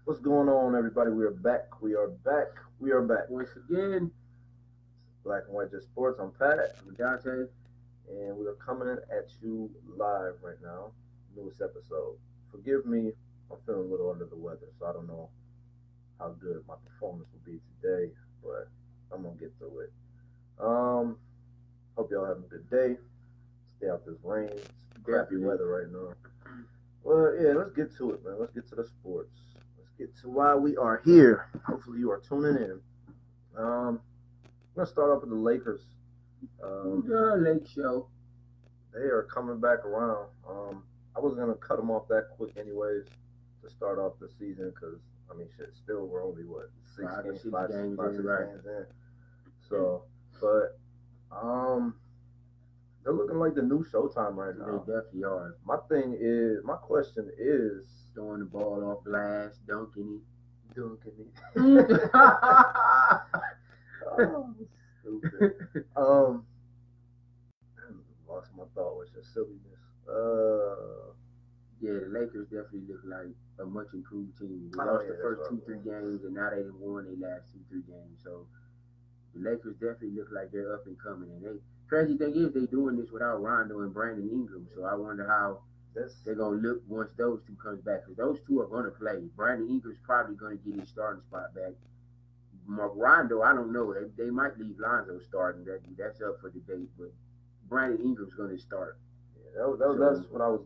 What's going on, everybody? We are back. We are back. We are back. Once again, Black and White Just Sports. I'm Pat, Dante. and we are coming at you live right now. Newest episode. Forgive me, I'm feeling a little under the weather, so I don't know how good my performance will be today, but I'm gonna get through it. Um, Hope y'all having a good day. Stay out this rain. It's crappy Definitely. weather right now. Well, yeah, let's get to it, man. Let's get to the sports. Let's get to why we are here. Hopefully, you are tuning in. I'm gonna start off with the Lakers. The Lake Show. They are coming back around. I was gonna cut them off that quick, anyways, to start off the season, because I mean, shit, still we're only what Five or six five, games five, in, six right. games in. So, but they're looking like the new Showtime right They now. definitely are. My question is, Throwing the ball off glass, dunking dunking it. it. Oh, stupid. Lost my thought with your silliness. Yeah, the Lakers definitely look like a much improved team. They Oh, lost yeah, the first that's two, right. 3 games, and now they won their last 2, 3 games. So the Lakers definitely look like they're up and coming. And they crazy thing is they doing this without Rondo and Brandon Ingram. So I wonder how That's they're gonna look once those two comes back, because those two are gonna play. Brandon Ingram's probably gonna get his starting spot back. Rondo, I don't know. They might leave Lonzo starting. That's up for debate. But Brandon Ingram's gonna start. that's what I was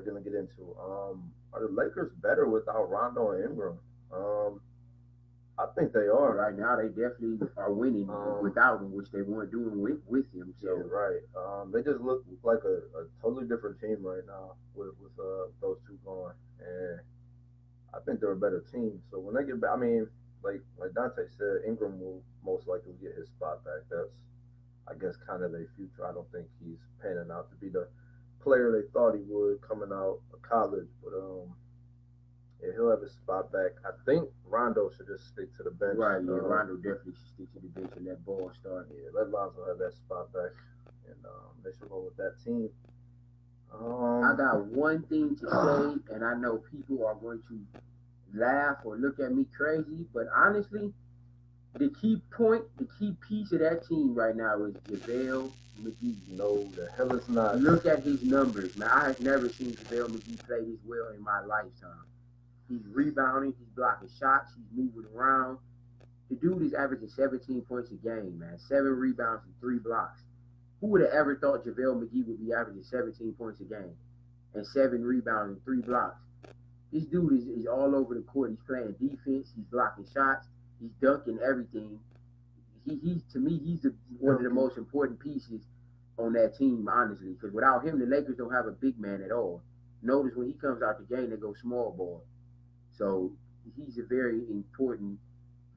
gonna get into. Are the Lakers better without Rondo and Ingram? Um, I think they are. Right now, they definitely are winning without him, which they weren't doing with him. Yeah, So right. They just look like a totally different team right now with those two going, and I think they're a better team. So when they get back, I mean, like Dante said, Ingram will most likely get his spot back. That's, I guess, kind of their future. I don't think he's panning out to be the player they thought he would coming out of college, but yeah, he'll have his spot back. I think Rondo should just stick to the bench. right, yeah, Rondo definitely should stick to the bench and let ball start. Yeah, let Lonzo have that spot back, and they should roll with that team. I got one thing to say, and I know people are going to laugh or look at me crazy, but honestly, the key point, the key piece of that team right now is JaVale McGee. No, the hell it's not. Look at his numbers, man. I have never seen JaVale McGee play this well in my lifetime. He's rebounding, he's blocking shots, he's moving around. The dude is averaging 17 points a game, man. 7 rebounds and 3 blocks. Who would have ever thought JaVale McGee would be averaging 17 points a game and 7 rebounds and 3 blocks? This dude is all over the court. He's playing defense, he's blocking shots, he's dunking everything. He's to me, he's one of the most important pieces on that team, honestly, because without him, the Lakers don't have a big man at all. Notice when he comes out the game, they go small ball. So he's a very important,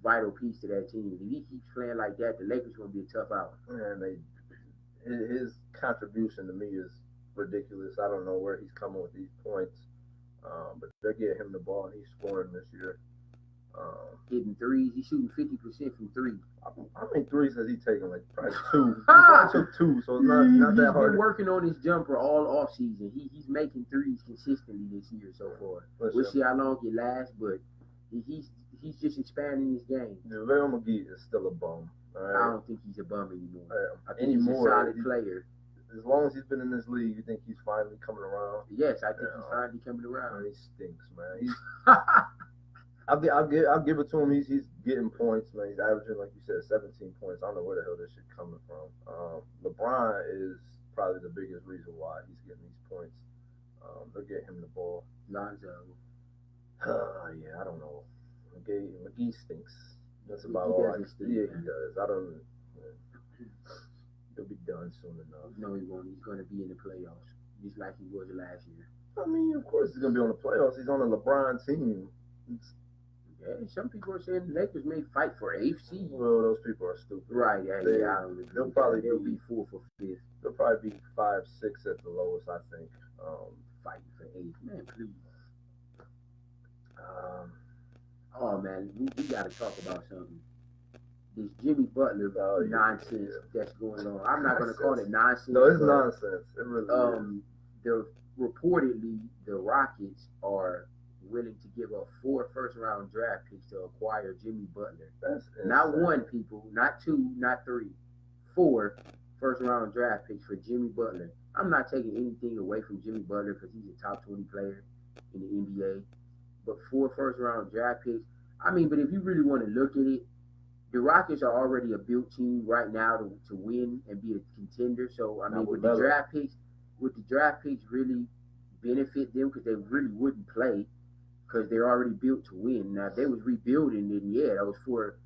vital piece to that team. If he keeps playing like that, the Lakers are going to be a tough out. And his contribution to me is ridiculous. I don't know where he's coming with these points, but they're getting him the ball and he's scoring this year. Hitting threes, he's shooting 50% from 3. How many threes has he taken? Like probably 2. He probably took 2, so it's not that hard. He's been working on his jumper all off season. He's making threes consistently this year so far. We'll see how long it lasts, but he's just expanding his game. JaVale McGee is still a bum. Right? I don't think he's a bum anymore. I think he's a solid player. As long as he's been in this league, you think he's finally coming around? Yes, I think he's finally coming around. He stinks, man. I'll give it to him. He's getting points, man. He's averaging, like you said, 17 points. I don't know where the hell this shit coming from. LeBron is probably the biggest reason why he's getting these points. They'll get him the ball. Lonzo. Yeah, I don't know. McGee stinks. That's about all I can say. Yeah, he does. I don't. He'll be done soon enough. No, he won't. He's going to be in the playoffs, just like he was last year. I mean, of course he's going to be on the playoffs. He's on a LeBron team. Yeah, some people are saying the Lakers may fight for 8th seed. Well, those people are stupid. Right, yeah, they'll probably be 4 for 5th. They'll probably be 5, 6 at the lowest, I think. Fighting for 8th, man, please. Oh man, we got to talk about something. This Jimmy Butler nonsense that's going on. I'm not going to call it nonsense. No, it's nonsense. It really is. Reportedly the Rockets are willing to give up 4 first-round draft picks to acquire Jimmy Butler. That's Not insane. one, people, not two, not three, 4 first-round draft picks for Jimmy Butler. I'm not taking anything away from Jimmy Butler because he's a top 20 player in the NBA. But 4 first-round draft picks. I mean, but if you really want to look at it, the Rockets are already a built team right now to win and be a contender. So I mean, would the draft picks really benefit them because they really wouldn't play because they're already built to win. Now if they was rebuilding, then yeah, those 4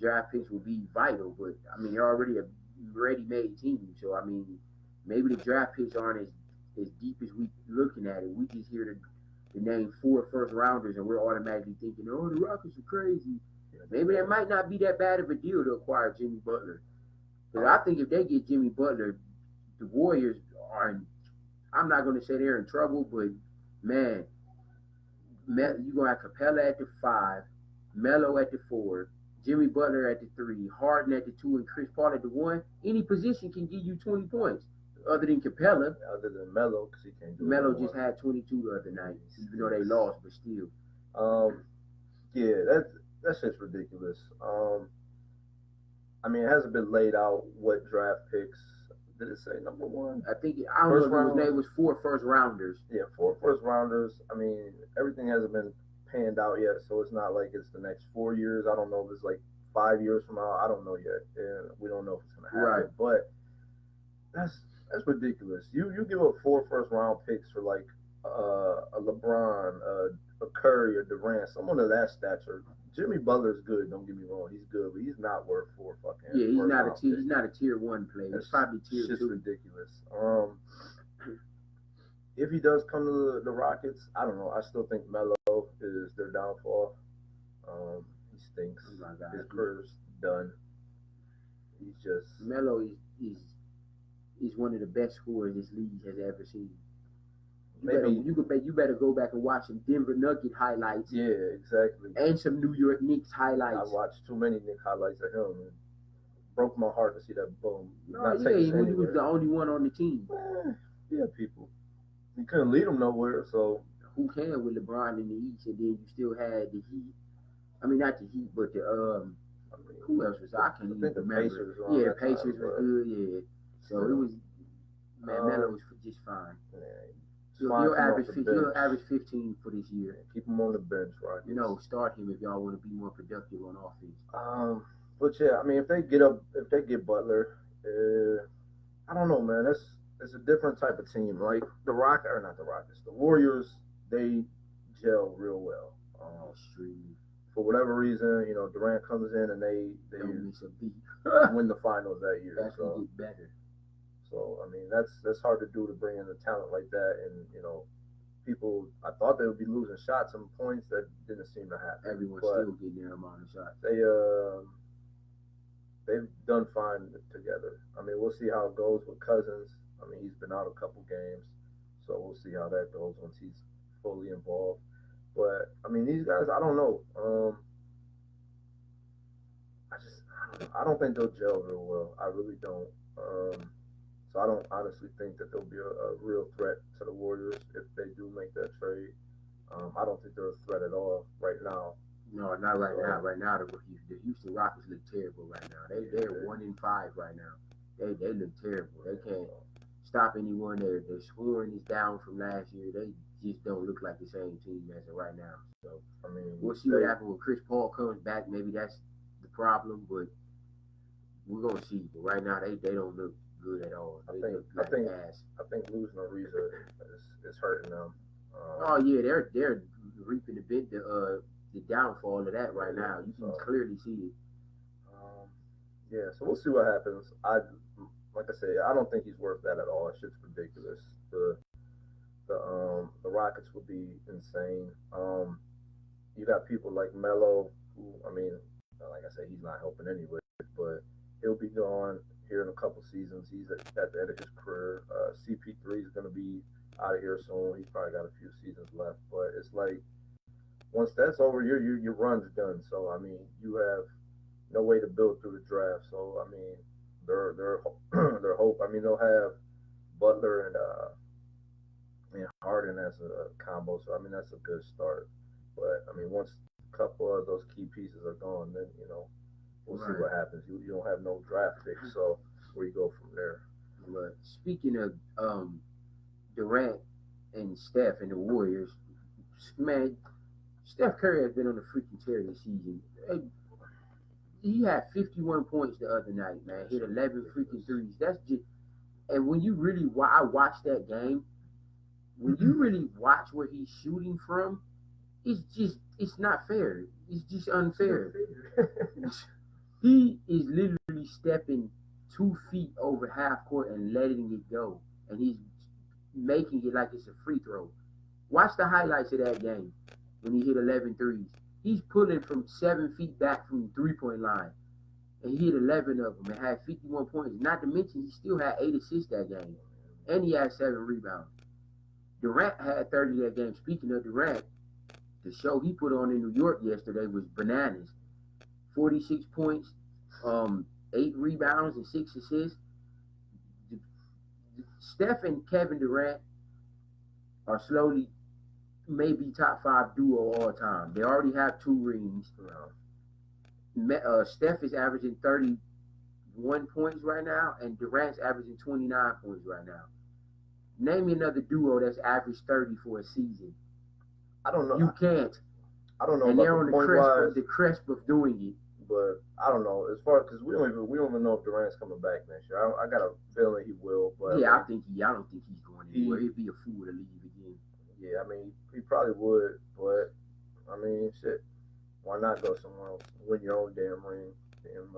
draft picks would be vital. But I mean, they're already a ready-made team. So I mean, maybe the draft picks aren't as deep as we looking at it. We just hear the name 4 first rounders and we're automatically thinking, oh, the Rockets are crazy. Maybe that might not be that bad of a deal to acquire Jimmy Butler. Because I think if they get Jimmy Butler, the Warriors are in, I'm not going to say they're in trouble, but man, you're going to have Capella at the 5, Melo at the 4, Jimmy Butler at the 3, Harden at the 2, and Chris Paul at the 1. Any position can give you 20 points. Other than Capella. Other than Melo, because he can't do it. Melo just had 22 the other night, even though they lost, but still. Yeah, that's just ridiculous. I mean, it hasn't been laid out what draft picks. Did it say number 1? I think I don't know. It was 4 first rounders. Yeah, 4 first rounders. I mean, everything hasn't been panned out yet, so it's not like it's the next 4 years. I don't know if it's like 5 years from now. I don't know yet, and we don't know if it's gonna happen. Right. But that's ridiculous. You give up 4 first round picks for like a LeBron, a Curry, or Durant, someone of that stature. Jimmy Butler's good. Don't get me wrong, he's good, but he's not worth 4 fucking. Yeah, he's not a tier 1 player. It's probably tier 2. It's just ridiculous. If he does come to the Rockets, I don't know. I still think Melo is their downfall. He stinks. Oh my God. His career's done. He's just Melo is one of the best scorers this league has ever seen. You better go back and watch some Denver Nugget highlights. Yeah, exactly. And some New York Knicks highlights. I watched too many Knicks highlights of him. And broke my heart to see that boom. He was the only one on the team. Yeah, people. He couldn't lead them nowhere, so. Who can with LeBron in the East, and then you still had the Heat. I mean, not the Heat, but the who else was? I can't even remember. Pacers the Pacers were good. Yeah, so it was. Man, Melo was just fine. He'll average 15 for this year. Keep him on the bench, right? Start him if y'all want to be more productive on offense. But yeah, I mean, if they get Butler, I don't know, man. It's a different type of team. Like the Warriors, they gel real well. For whatever reason, Durant comes in and they win the finals that year. That's gonna get better. So I mean, that's hard to do, to bring in a talent like that, and people. I thought they would be losing shots and points. That didn't seem to happen. Everyone's still getting their amount of shots. They've done fine together. I mean, we'll see how it goes with Cousins. I mean, he's been out a couple games, so we'll see how that goes once he's fully involved. But I mean, these guys, I don't know. I don't think they'll gel real well. I really don't. So I don't honestly think that they'll be a real threat to the Warriors if they do make that trade. I don't think they're a threat at all right now. No, not right now. Right now, the Houston Rockets look terrible right now. They're 1-5 right now. They look terrible. They can't stop anyone. Their scoring is down from last year. They just don't look like the same team as of right now. So I mean, we'll see what happens when Chris Paul comes back. Maybe that's the problem, but we're gonna see. But right now, they don't look good at all. I think losing Ariza is hurting them. They're reaping the downfall of that right now. You can clearly see it. Yeah, so we'll see what happens. Like I said, I don't think he's worth that at all. It's just ridiculous. The Rockets would be insane. You got people like Melo, who, I mean, like I said, he's not helping anyway, but he'll be gone here in a couple seasons. He's at the end of his career. CP3 is going to be out of here soon. He's probably got a few seasons left, but it's like once that's over, your run's done. So I mean, you have no way to build through the draft. So I mean, their hope. I mean, they'll have Butler and Harden as a combo. So I mean, that's a good start. But I mean, once a couple of those key pieces are gone, then we'll see Right. what happens. You don't have no draft picks, so where you go from there? But speaking of Durant and Steph and the Warriors, man, Steph Curry has been on a freaking tear this season. He had 51 points the other night, man. Hit 11 freaking threes. That's just, and when you really, I watched that game. When you really watch where he's shooting from, it's not fair. It's just unfair. He is literally stepping 2 feet over half court and letting it go, and he's making it like it's a free throw. Watch the highlights of that game when he hit 11 threes. He's pulling from 7 feet back from the 3-point line, and he hit 11 of them and had 51 points. Not to mention, he still had 8 assists that game, and he had 7 rebounds. Durant had 30 that game. Speaking of Durant, the show he put on in New York yesterday was bananas. 46 points, 8 rebounds, and 6 assists. Steph and Kevin Durant are slowly maybe top 5 duo all time. They already have 2 rings. Steph is averaging 31 points right now, and Durant's averaging 29 points right now. Name me another duo that's averaged 30 for a season. I don't know. You can't. I don't know. And about they're on the cresp of doing it. But I don't know as far because we don't even know if Durant's coming back next year. I got a feeling he will, but yeah, I don't think he's going anywhere. He'd be a fool to leave again. Yeah, I mean he probably would, but I mean shit, why not go somewhere else, win your own damn ring, and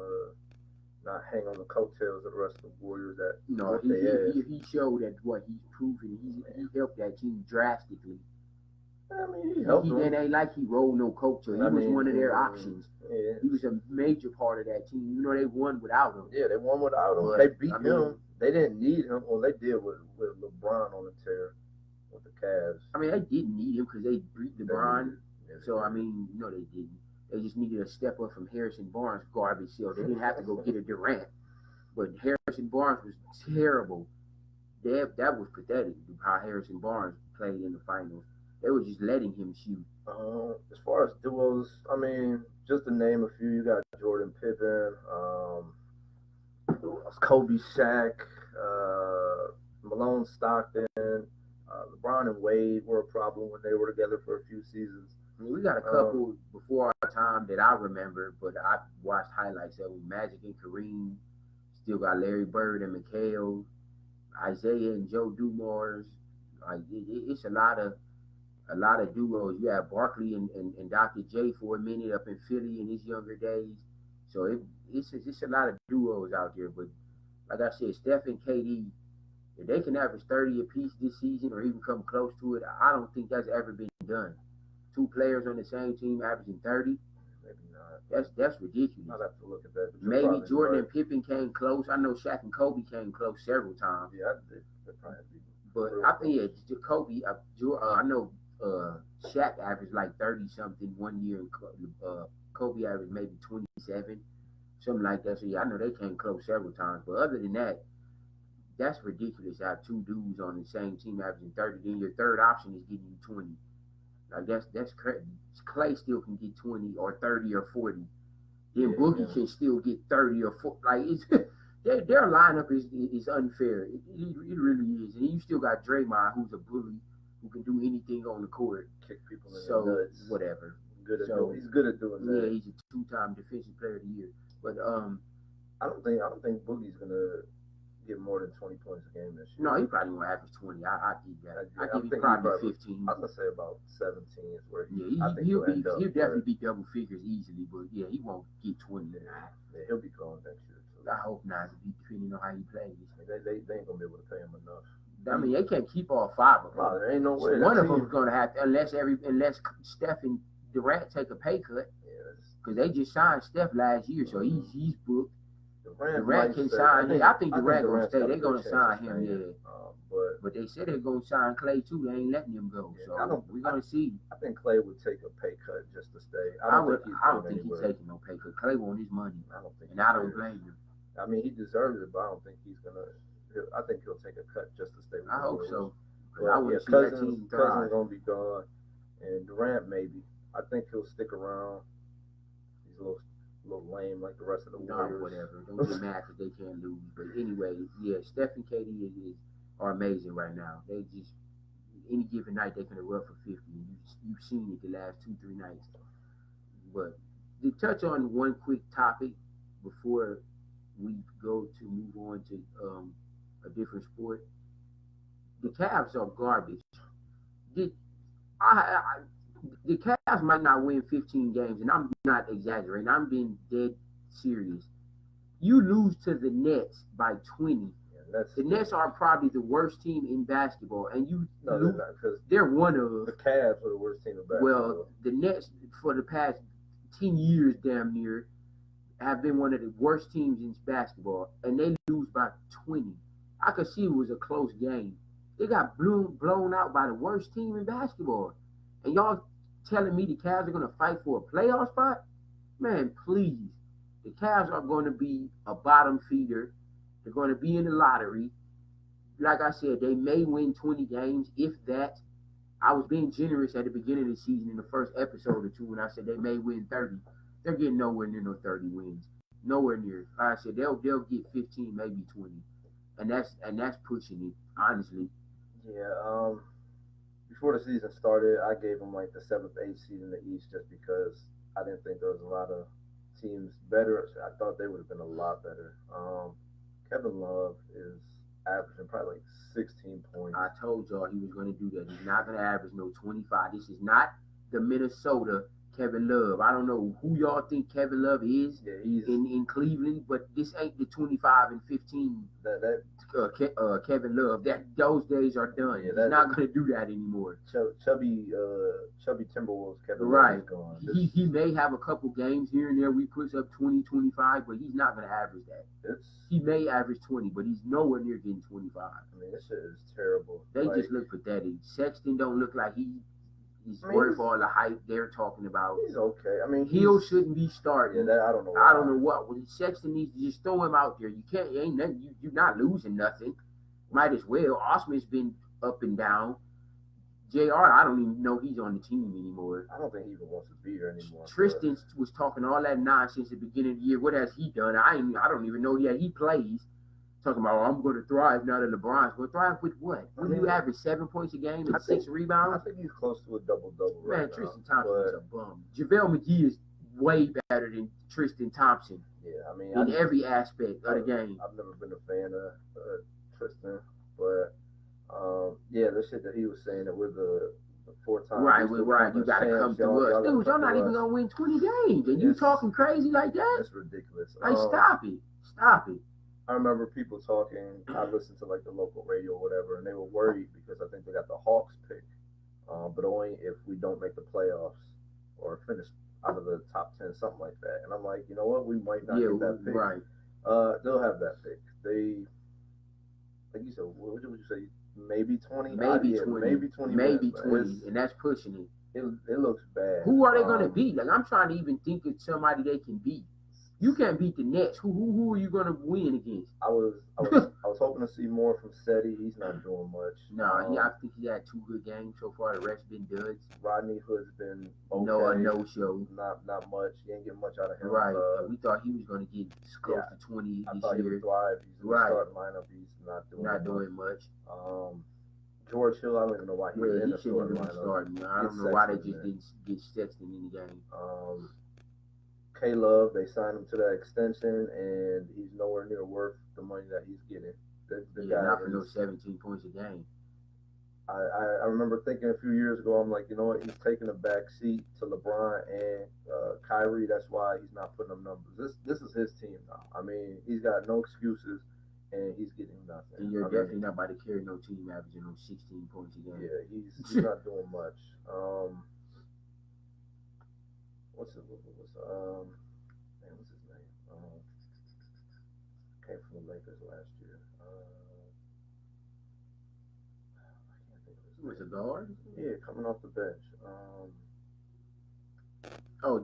not hang on the coattails of the rest of the Warriors that he showed that what he's proven. He helped that team drastically. I mean, he helped them. It ain't like he rolled no coach. He was one of their options. Yeah. He was a major part of that team. You know, they won without him. Yeah, they won without him. But, they beat him. They didn't need him. Well, they did with LeBron on the tear with the Cavs. I mean, they didn't need him because they beat LeBron. So, I mean, no, they didn't. They just needed a step up from Harrison Barnes' garbage. So they didn't have to go get a Durant. But Harrison Barnes was terrible. That was pathetic how Harrison Barnes played in the finals. They were just letting him shoot. As far as duos, I mean, just to name a few, you got Jordan Pippen, Kobe Shaq, Malone Stockton, LeBron and Wade were a problem when they were together for a few seasons. I mean, we got a couple before our time that I remember, but I watched highlights of them. Magic and Kareem. Still got Larry Bird and McHale, Isaiah and Joe Dumars. Like it's a lot of duos. You have Barkley and Dr. J for a minute up in Philly in his younger days. So it's a lot of duos out there. But like I said, Steph and KD, if they can average 30 apiece this season or even come close to it, I don't think that's ever been done. 2 players on the same team averaging 30. Maybe not. That's ridiculous. I'd have to look at that. Maybe Jordan and Pippen came close. I know Shaq and Kobe came close several times. Yeah, they probably be. But I think Kobe. I know Shaq averaged like 30 something one year, and Kobe averaged maybe 27, something like that. So yeah, I know they came close several times. But other than that, that's ridiculous to have 2 dudes on the same team averaging 30. Then your third option is getting you 20. Like that's crazy. Clay still can get 20 or 30 or 40. Then Boogie can still get 30 or 40. Like it's their lineup is unfair. It really is. And you still got Draymond, who's a bully, who can do anything on the court. Kick people in the nuts. Whatever. He's good at doing that. Yeah, he's a 2-time defensive player of the year. But I don't think Boogie's gonna get more than 20 points a game this year. No, he probably won't average 20. I give that. I give him probably 15. I was gonna say about 17 is where he'll definitely be double figures easily, but yeah, he won't get 20. Yeah, he'll be gone next year. So. I hope not, depending on how he plays. They ain't gonna be able to pay him enough. I mean, they can't keep all 5 of them. No, there ain't no way. So one of them's gonna have to, unless Steph and Durant take a pay cut. Because they just signed Steph last year, so he's booked. Durant can sign him. I think Durant gonna stay. They're gonna sign him, yeah. But they said they're gonna sign Clay too. They ain't letting him go. So we're gonna see. I think Clay would take a pay cut just to stay. I don't think he's taking no pay cut. Clay want his money. I don't blame him. I mean, he deserves it, but I don't think he's gonna. I think he'll take a cut just to stay with I hope so. But I would see that team Cousins gonna be gone, and Durant maybe. I think he'll stick around. He's a little lame like the rest of the Warriors. Whatever. Don't get mad because they can't lose. But anyway, yeah, Steph and KD are amazing right now. They just any given night they can erupt for 50. You've seen it the last 2-3 nights. But to touch on one quick topic before we go to move on to a different sport, the Cavs are garbage. The Cavs might not win 15 games, and I'm not exaggerating. I'm being dead serious. You lose to the Nets by 20. The Nets are probably the worst team in basketball, and they're not, because they're one of the Cavs are the worst team in basketball. Well, the Nets for the past 10 years, damn near, have been one of the worst teams in basketball, and they lose by 20. I could see it was a close game. They got blown out by the worst team in basketball, and y'all telling me the Cavs are going to fight for a playoff spot? Man, please. The Cavs are going to be a bottom feeder. They're going to be in the lottery. Like I said, they may win 20 games, if that. I was being generous at the beginning of the season in the first episode or two when I said they may win 30. They're getting nowhere near no 30 wins. Nowhere near. Like I said, they'll get 15, maybe 20. And that's pushing it, honestly. Yeah, before the season started, I gave them like the 7th, 8th seed in the East just because I didn't think there was a lot of teams better. I thought they would have been a lot better. Kevin Love is averaging probably like 16 points. I told y'all he was going to do that. He's not going to average no 25. This is not the Minnesota Kevin Love. I don't know who y'all think Kevin Love is in Cleveland, but this ain't the 25 and 15 Kevin Love. Those days are done. Yeah, he's not going to do that anymore. Chubby Timberwolves Kevin Love is gone. He may have a couple games here and there. We puts up 20, 25, but he's not going to average that. He may average 20, but he's nowhere near getting 25. I mean, this shit is terrible. They just look pathetic. Sexton don't look like he's worth all the hype they're talking about. He's okay. I mean, Hill shouldn't be starting. Yeah, I don't know. I don't know what. Well, Sexton needs to just throw him out there. You can't. Ain't nothing. You're not losing nothing. Might as well. Osman's been up and down. JR, I don't even know he's on the team anymore. I don't think he even wants to be here anymore. Tristan was talking all that nonsense at the beginning of the year. What has he done? I don't even know yet. He plays. Talking about, I'm going to thrive now that LeBron's going to thrive with what? When you average 7 points a game and 6 rebounds? I think he's close to a double-double right now. Tristan Thompson is a bum. JaVale McGee is way better than Tristan Thompson. Yeah, I mean, in every aspect of the game. I've never been a fan of Tristan, but yeah, the shit that he was saying that we're the 4-time. Right. You got to come through us. Dude, y'all not even going to win 20 games. And you talking crazy like that? That's ridiculous. Like, stop it. I remember people talking. I listened to like the local radio or whatever, and they were worried because I think they got the Hawks pick, but only if we don't make the playoffs or finish out of the top 10, something like that. And I'm like, you know what? We might not get that pick. Right. They'll have that pick. They, like you said, what would you say? Maybe 20. Maybe 20. Maybe 20. Maybe 20, and that's pushing it. It looks bad. Who are they going to beat? Like, I'm trying to even think of somebody they can beat. You can't beat the Nets. Who are you gonna win against? I was hoping to see more from Seti. He's not doing much. No, I think he had 2 good games so far. The rest been duds. Rodney Hood's been okay. No show. Not much. You ain't getting much out of him. Right. We thought he was gonna get close to 20 this year. I thought he would thrive. He's in the starting lineup. He's not doing much. George Hill, I don't even know why he's in the starting lineup. I don't know why they just didn't get Sexton in the game. K-Love, they signed him to that extension, and he's nowhere near worth the money that he's getting. Not for no 17 points a game. I remember thinking a few years ago, I'm like, you know what, he's taking a back seat to LeBron and Kyrie. That's why he's not putting up numbers. This is his team now. I mean, he's got no excuses, and he's getting nothing. And you're definitely not about to carry no team averaging no 16 points a game. Yeah, he's not doing much. What's his name? Came from the Lakers last year. I can't think of his name. Was a guard? Yeah, coming off the bench.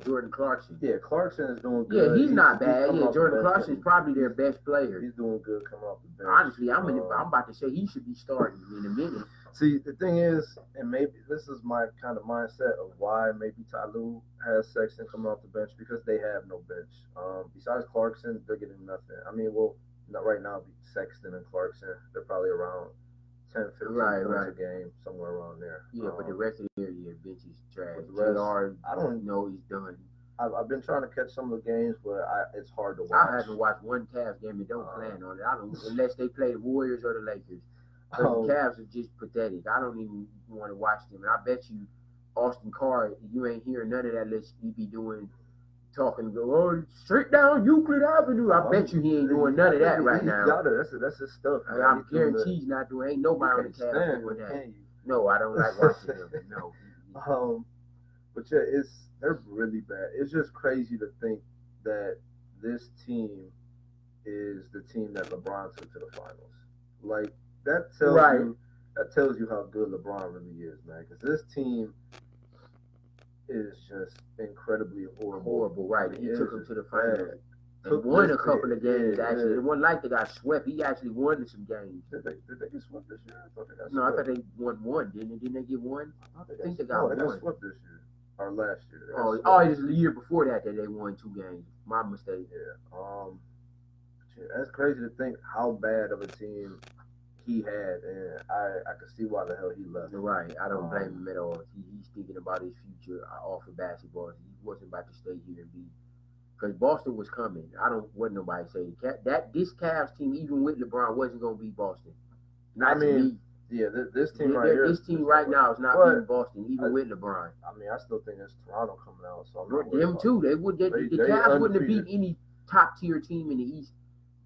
Jordan Clarkson. Yeah, Clarkson is doing good. Yeah, he's not bad. Yeah, Jordan Clarkson is probably their best player. He's doing good coming off the bench. Honestly, I'm about to say he should be starting in a minute. See, the thing is, and maybe this is my kind of mindset of why maybe Ty Lue has Sexton coming off the bench because they have no bench. Besides Clarkson, they're getting nothing. I mean, well, not right now, Sexton and Clarkson, they're probably around 10, 15 points a game, somewhere around there. Yeah, but the rest of the year, yeah, bench is trash. But the rest, I don't know he's done. I've been trying to catch some of the games, but it's hard to watch. I haven't watched one Cavs game and don't plan on it. I don't unless they play the Warriors or the Lakers. The Cavs are just pathetic. I don't even want to watch them. And I bet you, Austin Carr, you ain't hearing none of that unless he be talking, straight down Euclid Avenue. I bet you he ain't doing none of that right now. That's his stuff. I guarantee he's not doing. Ain't nobody on the Cavs doing that. No, I don't like watching them. No. But yeah, they're really bad. It's just crazy to think that this team is the team that LeBron took to the finals. Like that tells you how good LeBron really is, man. Because this team is just incredibly horrible. Horrible, right? He took them to the finals. And won a couple of games, actually. It wasn't like they got swept. He actually won some games. Did they get swept this year? I thought they got swept. No, I thought they won one, didn't they? Didn't they get one? I think they got one. They got swept this year. Or last year. It was the year before that they won 2 games. My mistake. Yeah. That's crazy to think how bad of a team he had, and I can see why the hell he left. Right. I don't blame him at all. He's thinking about his future off of basketball. He wasn't about to stay here and be. Because Boston was coming. What nobody say. This Cavs team, even with LeBron, wasn't going to beat Boston. Yeah, this team right here. This team right now is not beating Boston, even with LeBron. I mean, I still think it's Toronto coming out. So them too. The Cavs wouldn't have beat any top tier team in the East,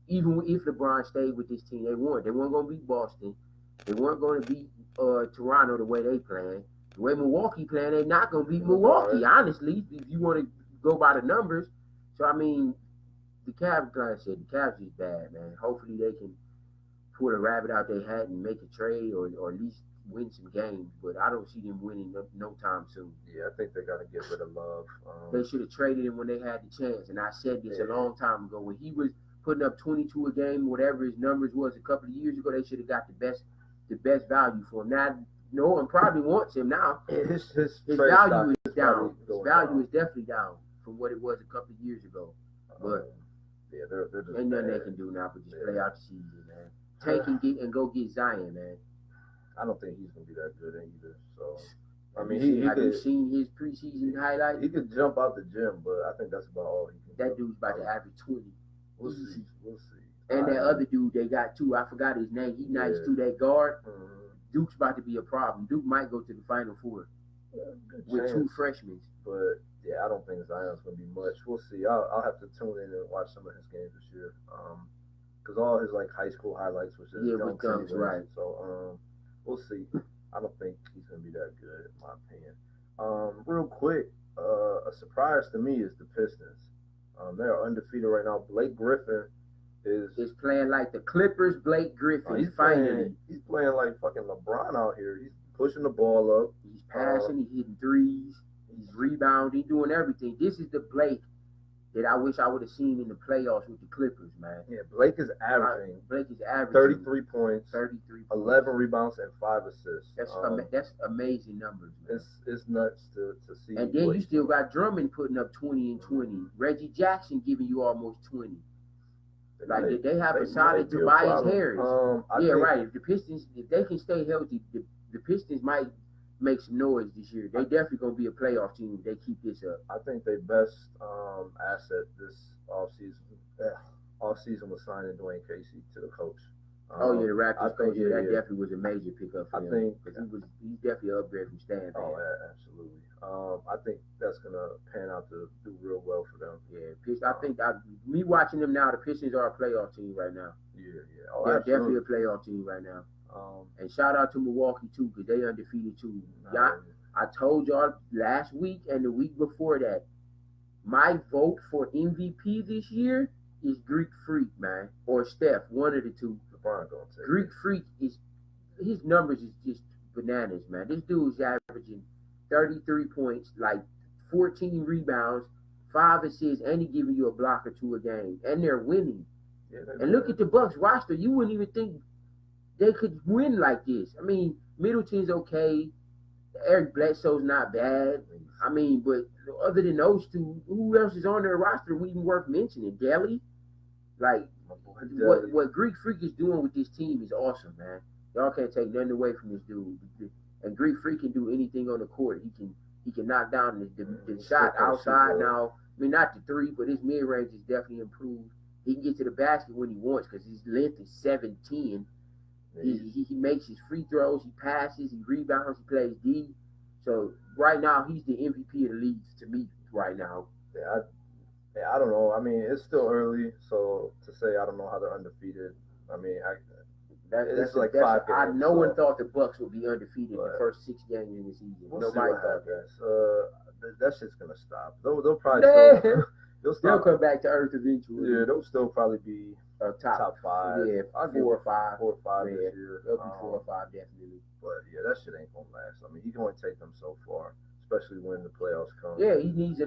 even if LeBron stayed with this team. They weren't. They weren't going to beat Boston. They weren't going to beat Toronto the way they playing. The way Milwaukee playing, they're not going to beat Milwaukee. Honestly, if you want to go by the numbers. So I mean, the Cavs, like I said, the Cavs is bad, man. Hopefully they can pull a rabbit out their hat and make a trade or at least win some games. But I don't see them winning no time soon. Yeah, I think they got to get rid of Love. They should have traded him when they had the chance. And I said this a long time ago. When he was putting up 22 a game, whatever his numbers was a couple of years ago, they should have got the best value for him. Now, no one probably wants him now. His value is down. His value is definitely down from what it was a couple of years ago. But yeah, they're just ain't nothing they can do now but just play out the season, man. Tank and go get Zion, man. I don't think he's gonna be that good either. So I mean, have you seen his preseason highlights? He could jump out the gym, but I think that's about all he can. That dude's about to average 20. We'll see. And that other dude they got too, I forgot his name. He nice too. That guard. Duke's about to be a problem. Duke might go to the Final Four with 2 freshmen. But yeah, I don't think Zion's gonna be much. We'll see. I'll have to tune in and watch some of his games this year. Because all his high school highlights was just dunks, right? So we'll see. I don't think he's gonna be that good, in my opinion. Real quick, a surprise to me is the Pistons. They're undefeated right now. Blake Griffin is playing like the Clippers. Blake Griffin, he's playing like fucking LeBron out here. He's pushing the ball up. He's passing. He's hitting threes. He's rebounding. He's doing everything. This is the Blake that I wish I would have seen in the playoffs with the Clippers, man. Yeah, Blake is averaging 33 points, 11 rebounds, and 5 assists. That's amazing numbers, man. It's nuts to see. And then you still got Drummond putting up 20 and 20. Reggie Jackson giving you almost 20. Like they have a solid Tobias Harris. Right. If they can stay healthy, the Pistons might make some noise this year. They definitely gonna be a playoff team if they keep this up. I think their best asset this offseason was signing Dwayne Casey to the coach. The Raptors coach. That definitely was a major pickup for him. He's definitely an upgrade from Stanford. Oh, yeah, absolutely. I think that's gonna pan out to do real well for them. Yeah, I think me watching them now, the Pistons are a playoff team right now. Yeah. They're definitely a playoff team right now. And shout out to Milwaukee too, because they undefeated too. I told y'all last week and the week before that, my vote for MVP this year is Greek Freak, man, or Steph, one of the two. Greek Freak his numbers is just bananas, man. This dude's averaging 33 points, like 14 rebounds, 5 assists, and he giving you a block or 2 a game, and they're winning. Yeah, and look at the Bucks roster. You wouldn't even think they could win like this. I mean, Middleton's okay. Eric Bledsoe's not bad. I mean, but other than those two, who else is on their roster even worth mentioning? Delly? Like, what Greek Freak is doing with this team is awesome, man. Y'all can't take nothing away from this dude. And Greek Freak can do anything on the court. He can knock down the shot outside now. I mean, not the three, but his mid range is definitely improved. He can get to the basket when he wants because his length is 7'10". He makes his free throws, he passes, he rebounds, he plays D. So right now he's the MVP of the league to me right now. I don't know. I mean, it's still early, so to say I don't know how they're undefeated. I mean, that's like 5 games. No one thought the Bucks would be undefeated in the first 6 games in the season. Nobody thought that. That shit's gonna stop. They'll probably they'll come back to earth eventually. Yeah, they'll still probably be top 5. Yeah, 4 or 5. 4 or 5 this year. They'll be 4 or 5 definitely. But yeah, that shit ain't gonna last. I mean, he can only take them so far, especially when the playoffs come. Yeah, he needs a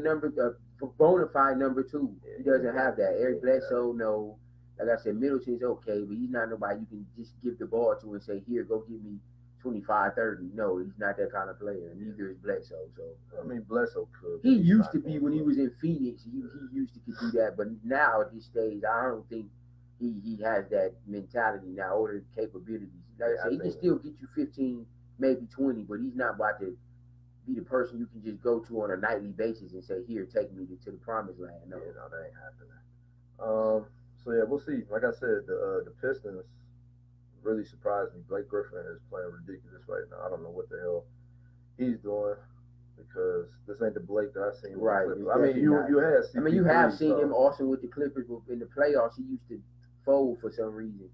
bona fide number 2. He doesn't have that. Eric Bledsoe, no. Like I said, Middleton's okay, but he's not nobody you can just give the ball to and say, here, go give me 25, 30. No, he's not that kind of player. Neither is Bledsoe. So I mean, Bledsoe could. He used to be when he was in Phoenix. He used to could do that, but now at this stage, I don't think he has that mentality now or the capabilities. Like I said, he can still get you 15, maybe 20, but he's not about to be the person you can just go to on a nightly basis and say, here, take me to the promised land. No, yeah, no, that ain't happening. So yeah, we'll see. Like I said, the Pistons really surprised me. Blake Griffin is playing ridiculous right now. I don't know what the hell he's doing because this ain't the Blake that I've seen. Right. I mean, you have seen. I mean, you have seen him awesome with the Clippers, but in the playoffs, he used to fold for some reason.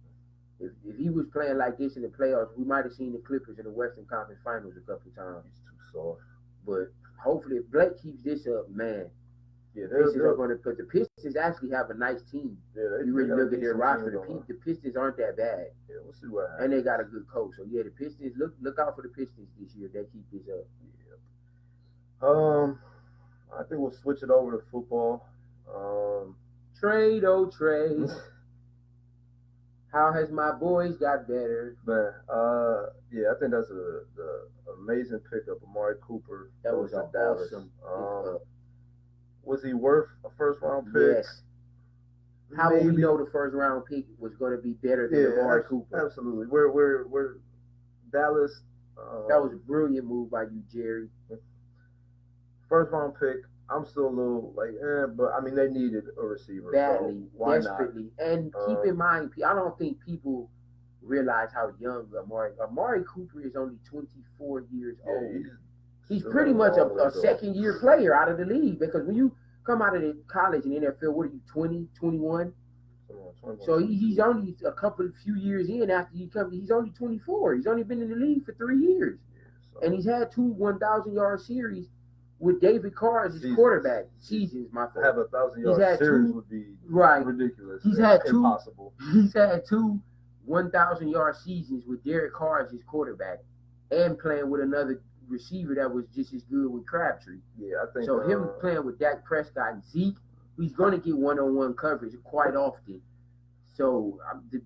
If he was playing like this in the playoffs, we might have seen the Clippers in the Western Conference Finals a couple of times. He's too soft. But hopefully, if Blake keeps this up, man. Yeah, Pistons are going to put the Pistons actually have a nice team. Yeah, you really look at their roster. The Pistons aren't that bad. Yeah, we'll see what happens. And they got a good coach. So yeah, the Pistons look out for the Pistons this year. They keep this up. Yeah. I think we'll switch it over to football. Trade. How has my boys got better? Man, yeah, I think that's the amazing pickup, Amari Cooper. That was an awesome pickup. Was he worth a first round pick? Yes. How will we know the first round pick was going to be better than Amari Cooper? Absolutely. We're Dallas. That was a brilliant move by you, Jerry. First round pick. I'm still a little like, but I mean they needed a receiver badly, so desperately. Not? And keep in mind, I don't think people realize how young Amari Cooper is. Only 24 years old. He's pretty much a second-year player out of the league because when you come out of the college and NFL, what are you, 20, 21? So he's only few years in after you come. He's only 24. He's only been in the league for 3 years. And he's had 2 1,000-yard series with David Carr as his quarterback. Seasons, my fault. Have a 1,000-yard series would be ridiculous. He's had impossible. He's had 2 1,000-yard seasons with Derek Carr as his quarterback and playing with another receiver that was just as good with Crabtree. Yeah, I think so. Him playing with Dak Prescott and Zeke, he's going to get one-on-one coverage quite often. So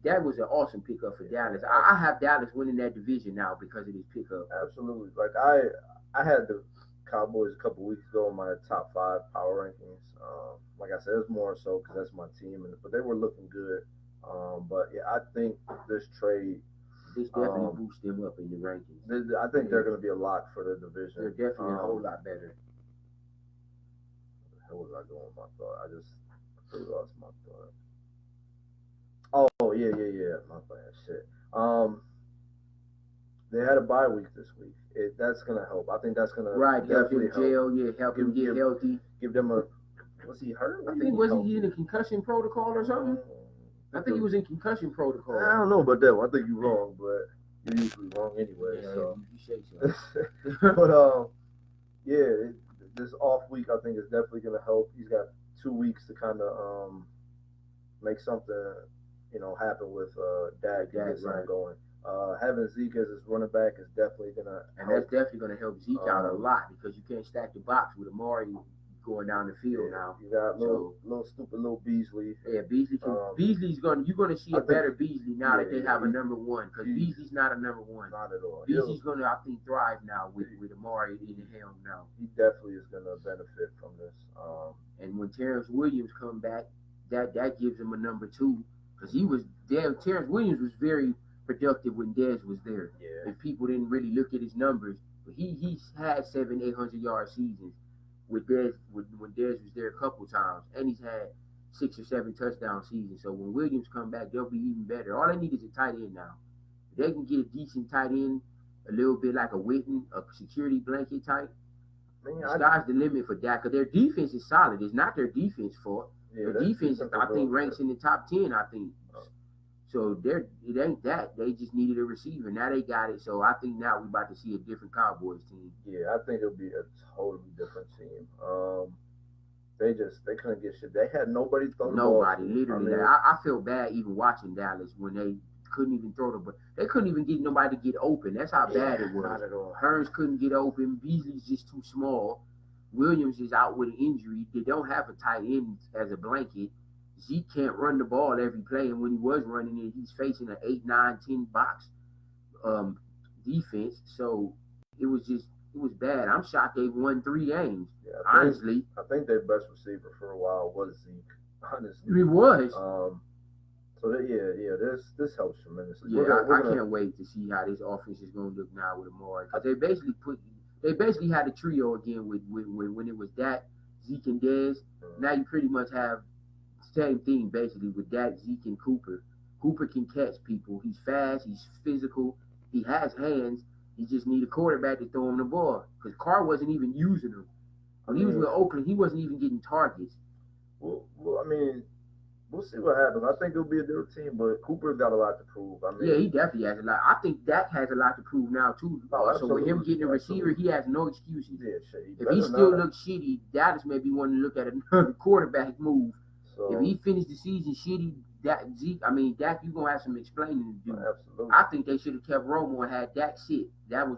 that was an awesome pickup for Dallas. I have Dallas winning that division now because of this pickup. Absolutely. Like I had the Cowboys a couple weeks ago in my top 5 power rankings. Like I said, it was more so because that's my team, but they were looking good. But yeah, I think this trade. This definitely boosts them up in the rankings. I think they're going to be a lock for the division. They're definitely a whole lot better. What was I doing with my thought? I just lost my thought. Oh, yeah. My bad. Shit. They had a bye week this week. That's going to help. I think that's going to definitely help him help him get healthy. Give them a. Was he hurt? Was he in a concussion protocol or something? I think he was in concussion protocol. I don't know about that one. I think you're wrong, but you're usually wrong anyway. Yeah, so you say so. But this off week I think is definitely going to help. He's got 2 weeks to kind of make something, happen with Dak to get something going. Having Zeke as his running back is definitely going to that's definitely going to help Zeke out a lot because you can't stack the box with Amari going down the field now. You got little stupid little Beasley. Yeah, Beasley can. Beasley's you're gonna see a better Beasley now that they have a number one, because Beasley's not a number one. Not at all. Beasley's gonna, I think, thrive now with Amari in the helm now. He definitely is gonna benefit from this. And when Terrence Williams come back, that gives him a number two, because Terrence Williams was very productive when Dez was there. Yeah. If people didn't really look at his numbers, but he's had 700-800 yard seasons with Dez when Dez was there a couple times, and he's had 6 or 7 touchdown seasons. So when Williams come back, they'll be even better. All they need is a tight end now. If they can get a decent tight end, a little bit like a Witten, a security blanket type, the sky's the limit for that, because their defense is solid. It's not their defense fault. Yeah, their defense, I think, ranks in the top 10, I think. So it ain't that. They just needed a receiver. Now they got it. So I think now we're about to see a different Cowboys team. Yeah, I think it'll be a totally different team. They couldn't get shit. They had nobody throw the ball. Nobody, literally. I feel bad even watching Dallas when they couldn't even throw the ball. They couldn't even get nobody to get open. That's how bad it was. Not at all. Hearns couldn't get open. Beasley's just too small. Williams is out with an injury. They don't have a tight end as a blanket. Zeke can't run the ball every play, and when he was running it, he's facing an 8, 9, 10 box defense. So it was bad. I'm shocked they won 3 games. Yeah, honestly, I think their best receiver for a while was Zeke. Honestly, it was. This helps tremendously. Yeah, I can't wait to see how this offense is going to look now with Amari, because they basically had a trio again with when it was Dak, Zeke, and Dez. Now you pretty much have same thing basically with Dak, Zeke, and Cooper. Cooper can catch people. He's fast. He's physical. He has hands. He just need a quarterback to throw him the ball, because Carr wasn't even using him. When he was with Oakland, he wasn't even getting targets. Well, I mean, we'll see what happens. I think it'll be a different team, but Cooper's got a lot to prove. I mean, yeah, he definitely has a lot. I think Dak has a lot to prove now too. So with him getting a receiver, he has no excuses. Yeah, shit, if he still looks shitty, Dallas may be wanting to look at another quarterback move. So, if he finished the season shitty, Dak, you're gonna have some explaining to do. Absolutely. I think they should have kept Romo and had Dak sit. That was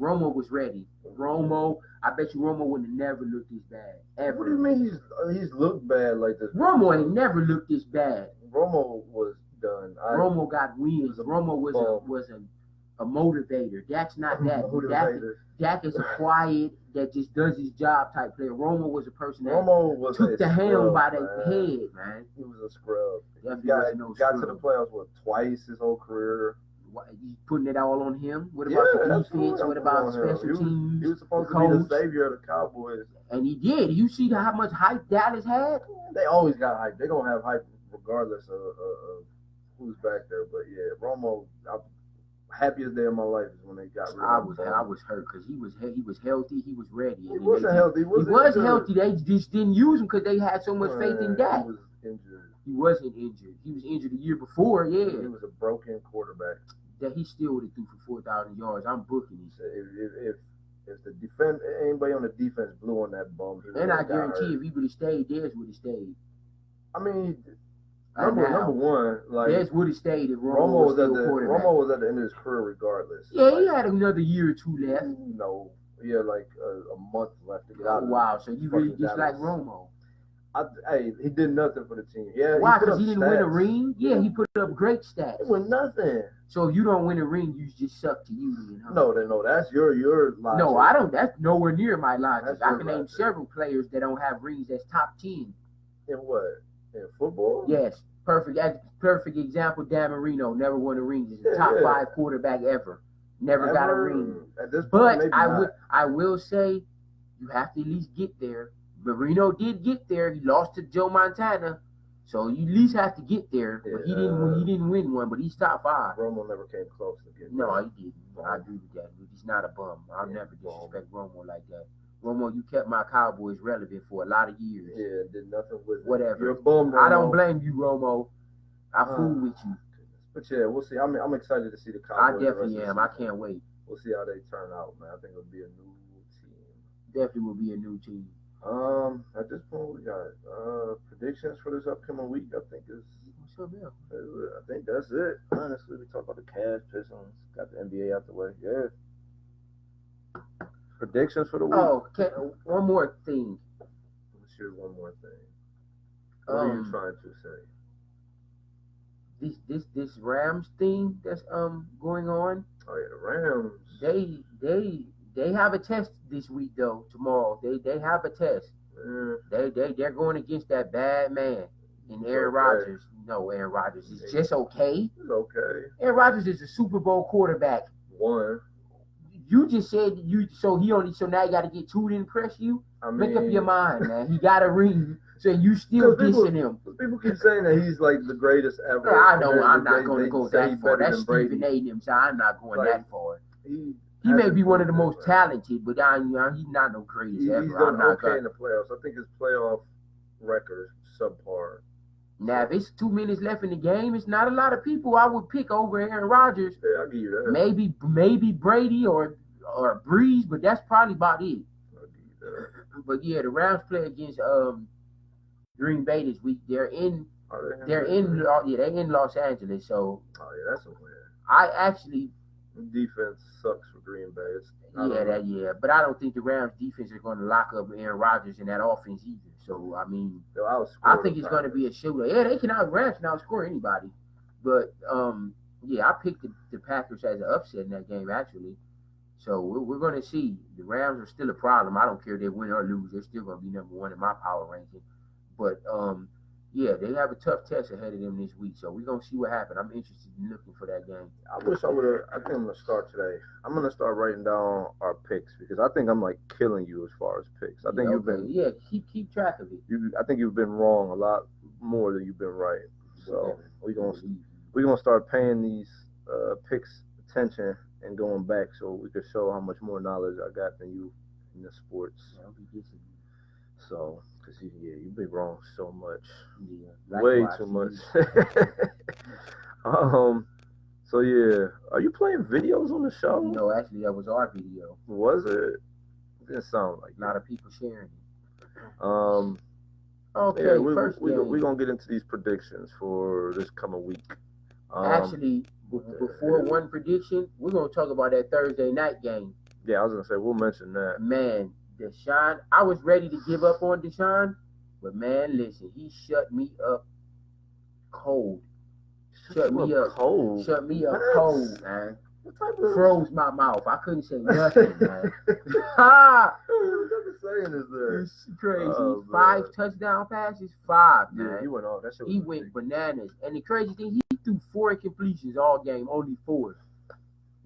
Romo was ready. I bet you Romo would have never looked this bad. Ever. What do you mean he's looked bad like this? Romo ain't never looked this bad. Romo was done. Romo got wins. Romo was a motivator. Dak's not that. Dak is a quiet, that just does his job type player. Romo was a person that took the helm by the head, man. He was a scrub. He got to the playoffs twice his whole career. You putting it all on him? What about the defense? What about special teams? He was supposed to be the savior of the Cowboys. And he did. You see how much hype Dallas had? They always got hype. They're going to have hype regardless of who's back there. But, yeah, Romo, happiest day of my life is when they got rid of him. I was hurt because he was healthy. He was ready. He wasn't healthy. He was healthy. They just didn't use him because they had so much faith in Dak. He was injured. He wasn't injured. He was injured the year before, yeah. He was a broken quarterback. That he still would have threw for 4,000 yards. I'm booking him. If the defense, anybody on the defense blew on that bum, and I guarantee if he would have stayed, Dez would have stayed. I mean, number one, like Dez would have stayed if Romo was still quarterback. Romo was at the end of his career regardless. Yeah, he had another year or two left. No, he had like a month left to get out. Wow, so you really dislike Romo? He did nothing for the team. Yeah, why? Because he didn't win a ring. Yeah, he put up great stats. He won nothing. So if you don't win a ring, you just suck to you. No, that's your logic. No, I don't. That's nowhere near my logic. I can name several players that don't have rings that's top 10. In what? In football? Yes, perfect example. Dan Marino never won a ring. He's a top 5 quarterback ever. Never got a ring. At this point, but I will say you have to at least get there. Marino did get there. He lost to Joe Montana, so you at least have to get there. But he didn't win one. But he's top 5. Romo never came close to getting. No, he didn't. I agree with that. He's not a bum. I'll never disrespect Romo like that. Romo, you kept my Cowboys relevant for a lot of years. Yeah, did nothing with it. Whatever. You're a bum, Romo. I don't blame you, Romo. I fool with you. But yeah, we'll see. I'm excited to see the Cowboys. I definitely am. I can't wait. We'll see how they turn out, man. I think it'll be a new team. Definitely will be a new team. At this point, we got predictions for this upcoming week. I think that's it. Honestly, we talked about the Cavs, Pistons, got the NBA out the way. Yeah. Predictions for the week. Oh, one more thing. you one more thing. What are you trying to say? This Rams thing that's going on. Oh yeah, the Rams. They have a test this week though. Tomorrow they have a test. They're going against that bad man and Aaron Rodgers. No, Aaron Rodgers is just okay. It's okay. Aaron Rodgers is a Super Bowl quarterback. One. You just said so now you got to get two to impress you. Make up your mind, man. He got a ring, so you still dissing him. People keep saying that he's like the greatest ever. I know. I'm not going to go that far. That's Stephen A. them, so I'm not going that far. He may be one of the most talented, but he's not no greatest ever. He's done okay in the playoffs. I think his playoff record is subpar. Now, if it's 2 minutes left in the game, it's not a lot of people I would pick over Aaron Rodgers. Yeah, I'll give you that. Maybe Brady or Breeze, but that's probably about it. I'll give you that. But yeah, the Rams play against Green Bay this week. They're in Los Angeles. So that's a win. I actually defense sucks for Green Bay. But I don't think the Rams defense is going to lock up Aaron Rodgers in that offense either. So I mean, I think it's going to be a shootout. Yeah, they can Rams can outscore anybody. But I picked the Packers as an upset in that game actually. So we're going to see. The Rams are still a problem. I don't care if they win or lose. They're still going to be number one in my power ranking. But they have a tough test ahead of them this week. So we're going to see what happens. I'm interested in looking for that game. I wish I would have. I think I'm going to start today. I'm going to start writing down our picks because I think I'm like killing you as far as picks. I think you've been. Yeah, keep track of it. I think you've been wrong a lot more than you've been right. So we're gonna start paying these picks attention and going back so we could show how much more knowledge I got than you in the sports. So, because you've been wrong so much. Yeah. Way too much. So, are you playing videos on the show? No, actually, that was our video. Was it? It didn't sound like a lot of people sharing it. Okay, we're going to get into these predictions for this coming week. Actually, before one prediction, we're going to talk about that Thursday night game. Yeah, I was going to say, we'll mention that. Man, Deshaun, I was ready to give up on Deshaun, but man, listen, he shut me up cold. Shut me up cold, man. What type of... Froze my mouth. I couldn't say nothing, man. What saying is this? It's crazy. 5 touchdown passes, 5, man. Yeah, he went off. That shit was he went bananas. And the crazy thing, he threw 4 incompletions all game, only 4.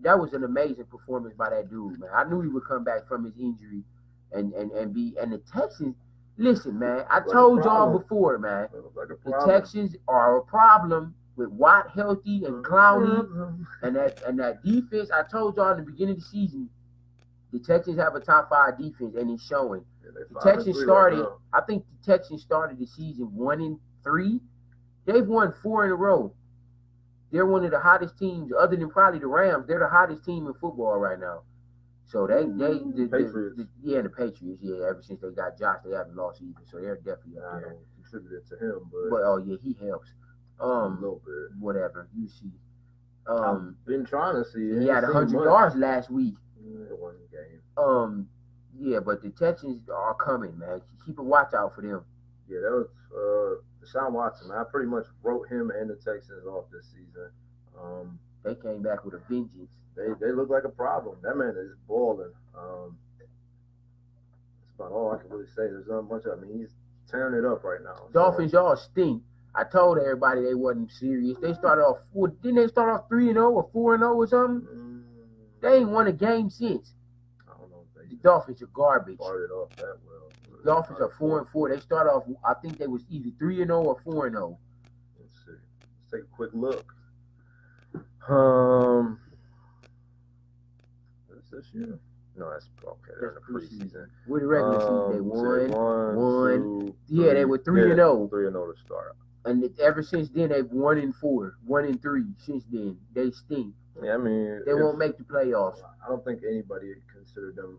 That was an amazing performance by that dude, man. I knew he would come back from his injury and the Texans. Listen, man, I told y'all before, man. The Texans are a problem with Watt healthy and Clowney and that defense. I told y'all in the beginning of the season, the Texans have a top 5 defense, and it's showing. The Texans started. I think the Texans started the season 1-3. They've won 4 in a row. They're one of the hottest teams, other than probably the Rams. They're the hottest team in football right now. So the Patriots, ever since they got Josh, they haven't lost either. So they're definitely up there. Contributed to him, but he helps. A little bit. Whatever you see. I've been trying to see. He had 100 yards last week. One game. But the Texans are coming, man. Keep a watch out for them. Yeah, that was Deshaun Watson. I pretty much wrote him and the Texans off this season. They came back with a vengeance. They look like a problem. That man is balling. That's about all I can really say. There's not much. He's tearing it up right now. Dolphins, y'all stink. I told everybody they wasn't serious. They started off didn't they start off 3-0 or 4-0 or something? They ain't won a game since. I don't know. The Dolphins are garbage. Started off that well. The Dolphins are 4-4. They started off. I think they was either 3-0 or 4-0. Let's see. Let's take a quick look. What's this year? No, that's okay. That's the preseason. With the regular season, they won. They were 3-0. 3-0 to start. And ever since then, they've 1-4, 1-3. Since then, they stink. Yeah, they won't make the playoffs. I don't think anybody considered them.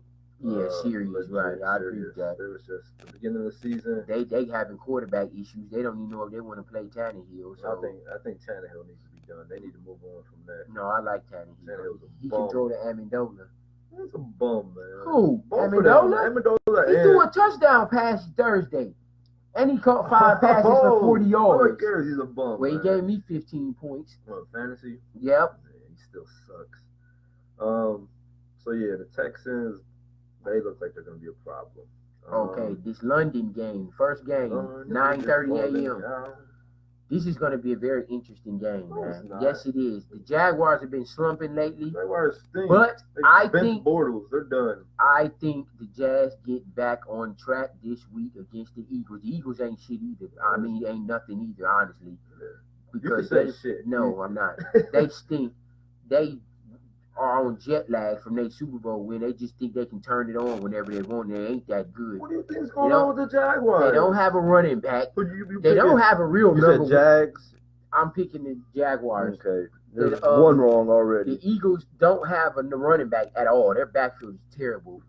Serious, right? I agree with that. It was just the beginning of the season. They having quarterback issues. They don't even know if they want to play Tannehill. So I think Tannehill needs to be done. They need to move on from that. No, I like Tannehill. He can throw to Amendola. That's a bum, man. Who? Amendola? Amendola. He threw a touchdown pass Thursday. And he caught 5 passes for 40 yards. Who cares? He's a bum. Well, he gave me 15 points. What, fantasy? Yep. Yeah, he still sucks. So yeah, the Texans, they look like they're gonna be a problem. Okay, this London game, first game, 9:30 a.m. This is going to be a very interesting game, man. Yes, it is. The Jaguars have been slumping lately. Jaguars stink. But I think Bortles, they're done. I think the Jazz get back on track this week against the Eagles. The Eagles ain't shit either. I mean, ain't nothing either, honestly. Because you can say shit. No, I'm not. They stink. They are on jet lag from their Super Bowl win. They just think they can turn it on whenever they want. They ain't that good. What do you think is going on with the Jaguars? They don't have a running back. They don't have a real number. You said Jags? I'm picking the Jaguars. Okay. There's one wrong already. The Eagles don't have a running back at all. Their backfield is terrible.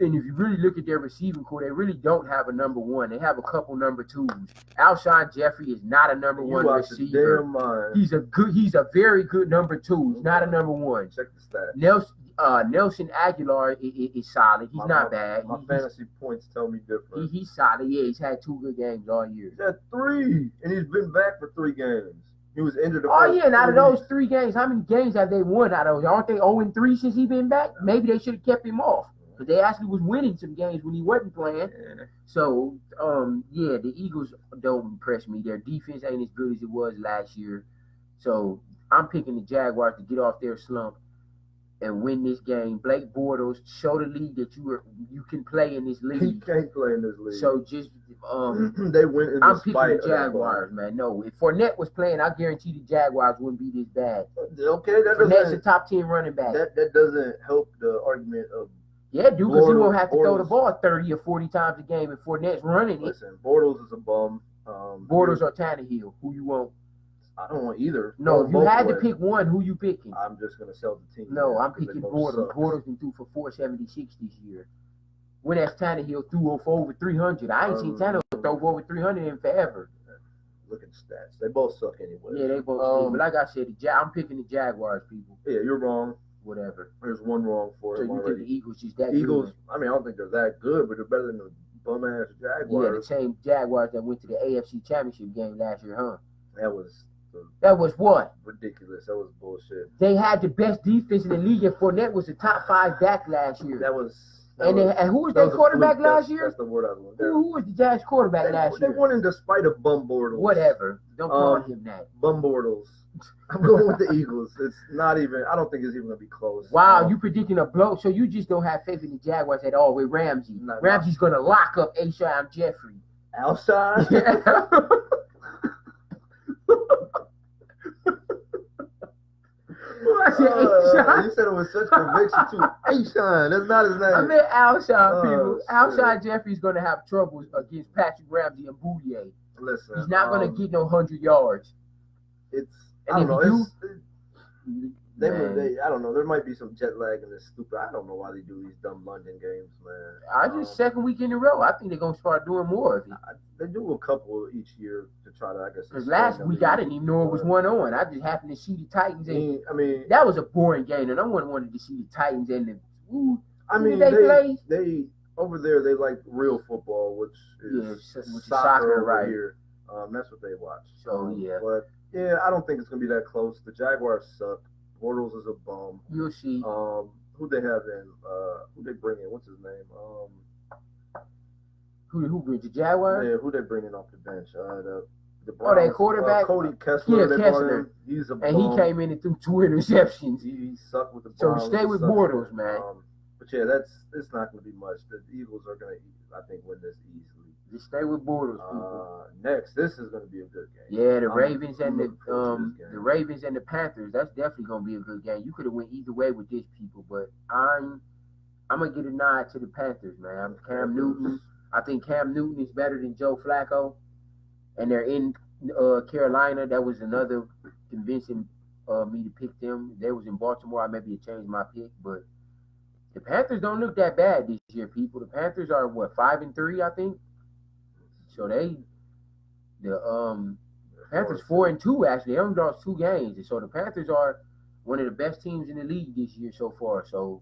And if you really look at their receiving core, they really don't have a number one. They have a couple number twos. Alshon Jeffrey is not a number one receiver. He's a very good number two. He's not a number one. Check the stats. Nelson Aguilar is solid. He's not bad. My fantasy points tell me different. He's solid. Yeah, he's had 2 good games all year. He's had 3, and he's been back for 3 games. He was injured. And out of those 3 games, how many games have they won out of those? Aren't they 0-3 since he's been back? Maybe they should have kept him off. But they actually was winning some games when he wasn't playing. Yeah. So, the Eagles don't impress me. Their defense ain't as good as it was last year. So, I'm picking the Jaguars to get off their slump and win this game. Blake Bortles, show the league that you can play in this league. He can't play in this league. So, just they win in I'm picking the Jaguars, man. No, if Fournette was playing, I guarantee the Jaguars wouldn't be this bad. Okay, Fournette's a top 10 running back. That doesn't help the argument of. Yeah, dude, because he won't have to throw the ball 30 or 40 times a game if Fournette's running it. Listen, Bortles is a bum. Bortles or Tannehill, who you want? I don't want either. No, if you had to pick one, who you picking? I'm just going to sell the team. No, I'm picking Bortles. Bortles been threw for 476 this year. When that's Tannehill threw for over 300. I ain't seen Tannehill throw for over 300 in forever. Look at the stats. They both suck anyway. Yeah, they both suck. But like I said, I'm picking the Jaguars, people. Yeah, you're wrong. Whatever. There's one wrong for him already. So you think the Eagles just that Eagles, good? I mean, I don't think they're that good, but they're better than the bum-ass Jaguars. Yeah, the same Jaguars that went to the AFC Championship game last year, huh? That was what? Ridiculous. That was bullshit. They had the best defense in the league, and Fournette was the top 5 back last year. And who was their quarterback last year? That's the word I was looking. Who was the Jazz quarterback last year? They won in despite of bum Bortles. Whatever. Don't call him that. Bum Bortles. I'm going with the Eagles. It's not even. I don't think it's even going to be close. Wow, you predicting a blow? So you just don't have faith in the Jaguars at all with Ramsey. Ramsey's going to lock up Alshon Jeffrey. Alshon? You said it with such conviction too. Alshon, that's not his name. I meant Alshon, people. Alshon Jeffrey's going to have troubles against Patrick Ramsey and Boudier. Listen, he's not going to get no 100 yards. I don't know. I don't know. There might be some jet lag in this stupid. I don't know why they do these dumb London games, man. Second week in a row. I think they're gonna start doing more of it. They do a couple each year to try to, I guess. Because last week I didn't even know it was one on. I just happened to see the Titans. I mean, that was a boring game, and no one wanted to see the Titans and the. They over there they like real football, which is soccer over here. That's what they watch. So yeah, but. Yeah, I don't think it's gonna be that close. The Jaguars suck. Bortles is a bum. You'll see. Who they have in? Who they bring in? What's his name? Who brings the Jaguars? Yeah, who they bringing off the bench? The Browns, their quarterback, Cody Kessler. Yeah, Kessler. He's a bum. And he came in and threw 2 interceptions. He sucked with the Browns. So stay with Bortles, man. But yeah, it's not gonna be much. The Eagles are gonna, I think, win this easily. Just stay with Bortles, people. Next, this is going to be a good game. Yeah, the Ravens and the Ravens and the Panthers. That's definitely going to be a good game. You could have went either way with this, people, but I'm gonna get a nod to the Panthers, man. Cam Newton. I think Cam Newton is better than Joe Flacco, and they're in Carolina. That was another convincing me to pick them. They was in Baltimore. I maybe have changed my pick, but the Panthers don't look that bad this year, people. The Panthers are 5-3, I think. So the Panthers 4-2 actually. They only lost 2 games, and so the Panthers are one of the best teams in the league this year so far. So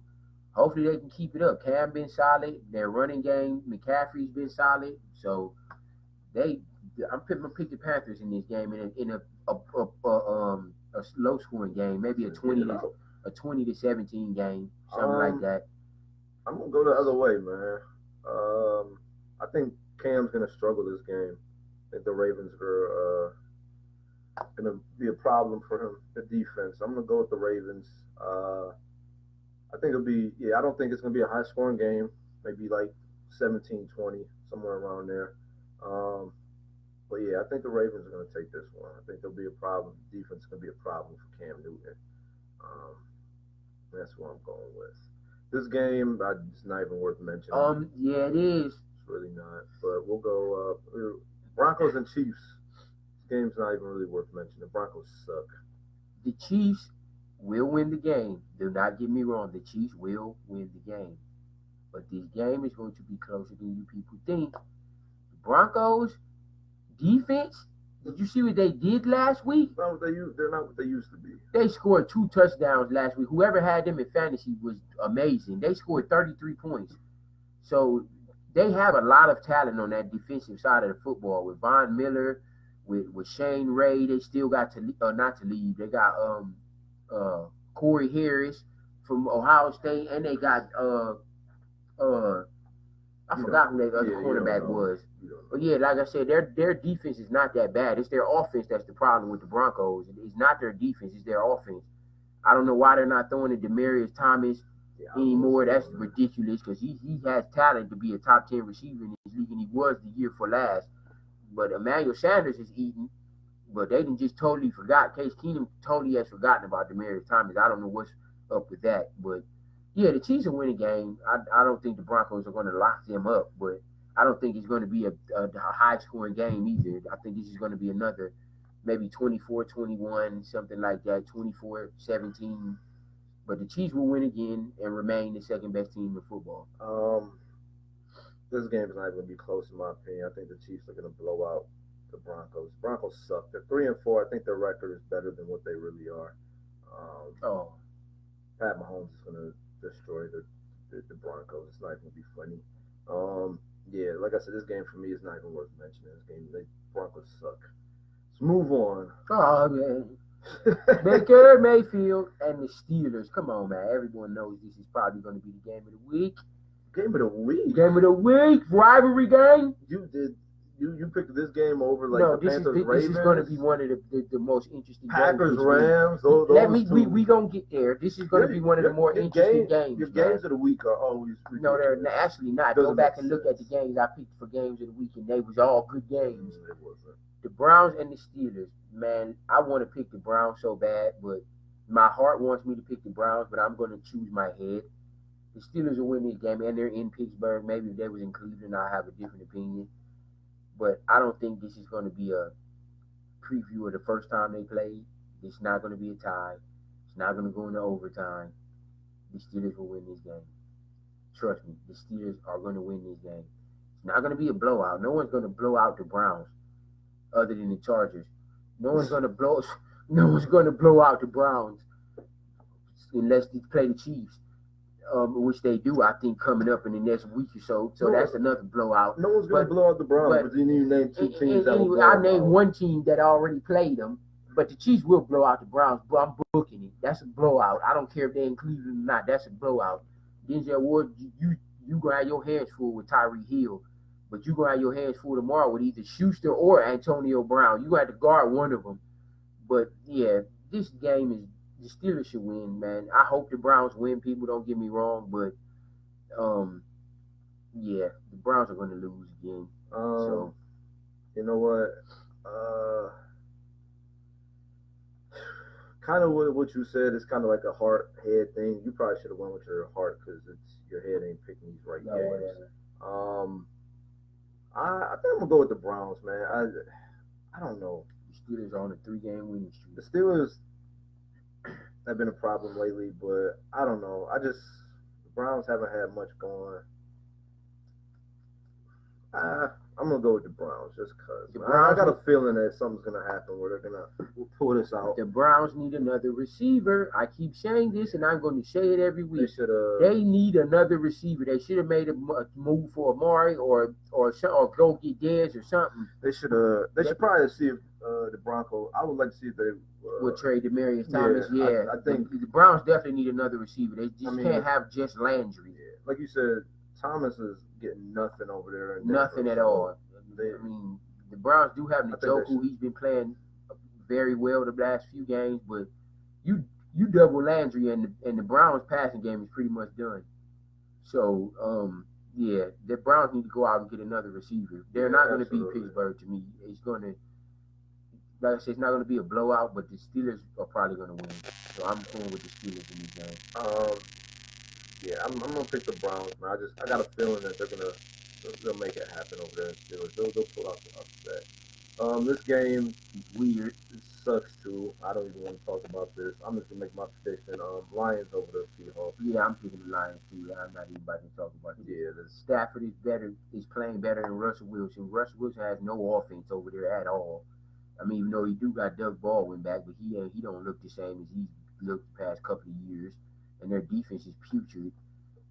hopefully they can keep it up. Cam been solid. Their running game, McCaffrey's been solid. So I'm pick the Panthers in this game in a low scoring game, maybe a 20-17 game, something like that. I'm gonna go the other way, man. I think Cam's gonna struggle this game. I think the Ravens are gonna be a problem for him. The defense. I'm gonna go with the Ravens. I think it'll be I don't think it's gonna be a high scoring game. Maybe like 17-20, somewhere around there. But I think the Ravens are gonna take this one. I think there'll be a problem. Defense is gonna be a problem for Cam Newton. Um, that's what I'm going with. This game, it's not even worth mentioning. Yeah, it is. It's really not. But we'll go Broncos and Chiefs. This game's not even really worth mentioning. The Broncos suck. The Chiefs will win the game. Do not get me wrong. The Chiefs will win the game. But this game is going to be closer than you people think. The Broncos defense, did you see what they did last week? They're not what they used to be. They scored 2 touchdowns last week. Whoever had them in fantasy was amazing. They scored 33 points. So they have a lot of talent on that defensive side of the football. With Von Miller, with Shane Ray, they still got not to leave. They got Corey Harris from Ohio State, and they got I forgot who their other cornerback was. But like I said, their defense is not that bad. It's their offense that's the problem with the Broncos. It's not their defense, it's their offense. I don't know why they're not throwing to Demaryius Thomas anymore. That's ridiculous because he has talent to be a top 10 receiver in this league, and he was the year for last. But Emmanuel Sanders is eating, but they didn't just totally forgot. Case Keenum totally has forgotten about Demaryius Thomas. I don't know what's up with that, but the Chiefs will win a game. I don't think the Broncos are going to lock them up, but I don't think it's going to be a high-scoring game either. I think this is going to be another maybe 24-21, something like that, 24-17. But the Chiefs will win again and remain the second-best team in football. This game is not going to be close in my opinion. I think the Chiefs are going to blow out the Broncos. Broncos suck. They're 3-4. I think their record is better than what they really are. Pat Mahomes is going to destroy the Broncos. It's not even going to be funny. Like I said, this game for me is not even worth mentioning. This game, the Broncos suck. Let's move on. Oh, man. Baker Mayfield and the Steelers. Come on, man. Everyone knows this is probably going to be the game of the week. Game of the week? Game of the week. Rivalry game. You picked this game over the Panthers Ravens? This is going to be one of the most interesting Packers games. Rams. We gonna get there. This is going to be one of the more interesting games. Your games of the week are always ridiculous. No, they're actually not. Go back and look at the games I picked for games of the week, and they was all good games. It wasn't. The Browns and the Steelers. Man, I want to pick the Browns so bad, but my heart wants me to pick the Browns, but I'm going to choose my head. The Steelers will win this game, and they're in Pittsburgh. Maybe if they was in Cleveland, I'd have a different opinion. But I don't think this is going to be a preview of the first time they played. It's not going to be a tie. It's not going to go into overtime. The Steelers will win this game. Trust me, the Steelers are going to win this game. It's not going to be a blowout. No one's going to blow out the Browns other than the Chargers. No one's going to blow out the Browns unless they play the Chiefs. Which they do, I think, coming up in the next week or so. So that's another blowout. No one's going to blow out the Browns, but then you name two teams that will blow I named one team that already played them, but the Chiefs will blow out the Browns. But I'm booking it. That's a blowout. I don't care if they're in Cleveland or not. That's a blowout. Denzel Ward, you going to have your hands full with Tyreek Hill, but you going to have your hands full tomorrow with either Schuster or Antonio Brown. You got to guard one of them. But, this game is the Steelers should win, man. I hope the Browns win. People don't get me wrong, but the Browns are going to lose again. So you know what? Kind of what you said is kind of like a heart head thing. You probably should have went with your heart because your head ain't picking these right games. Whatever. I think I'm gonna go with the Browns, man. I don't know. The Steelers are on a 3-game winning streak. The Steelers have been a problem lately, but I don't know. The Browns haven't had much going. I'm gonna go with the Browns just cause. The I Browns got a feeling that something's gonna happen where they're gonna pull this out. The Browns need another receiver. I keep saying this, and I'm going to say it every They week. should have. They need another receiver. They should have made a move for Amari or go get Dez or something. They should have. They should probably see if the Broncos. I would like to see if they would trade Demarius Thomas. Yeah, I think the Browns definitely need another receiver. They just can't have just Landry. Yeah, like you said, Thomas is getting nothing over there. Nothing at all. I mean, the Browns do have Njoku. He's been playing very well the last few games, but you double Landry and the Browns passing game is pretty much done. So yeah, the Browns need to go out and get another receiver. They're not going to beat Pittsburgh to me. It's going to, like I said, it's not going to be a blowout, but the Steelers are probably going to win. So I'm going with the Steelers in this game. Yeah, I'm gonna pick the Browns, man. I got a feeling that they'll make it happen over there in Steelers. They'll pull out the upset. This game is weird. It sucks too. I don't even want to talk about this. I'm just gonna make my prediction. Lions over the Seahawks. Yeah, I'm picking the Lions too. I'm not even about to talk about this. Yeah, Stafford is playing better than Russell Wilson. Russell Wilson has no offense over there at all. I mean, even though he do got Doug Baldwin back, but he don't look the same as he looked the past couple of years. And their defense is putrid.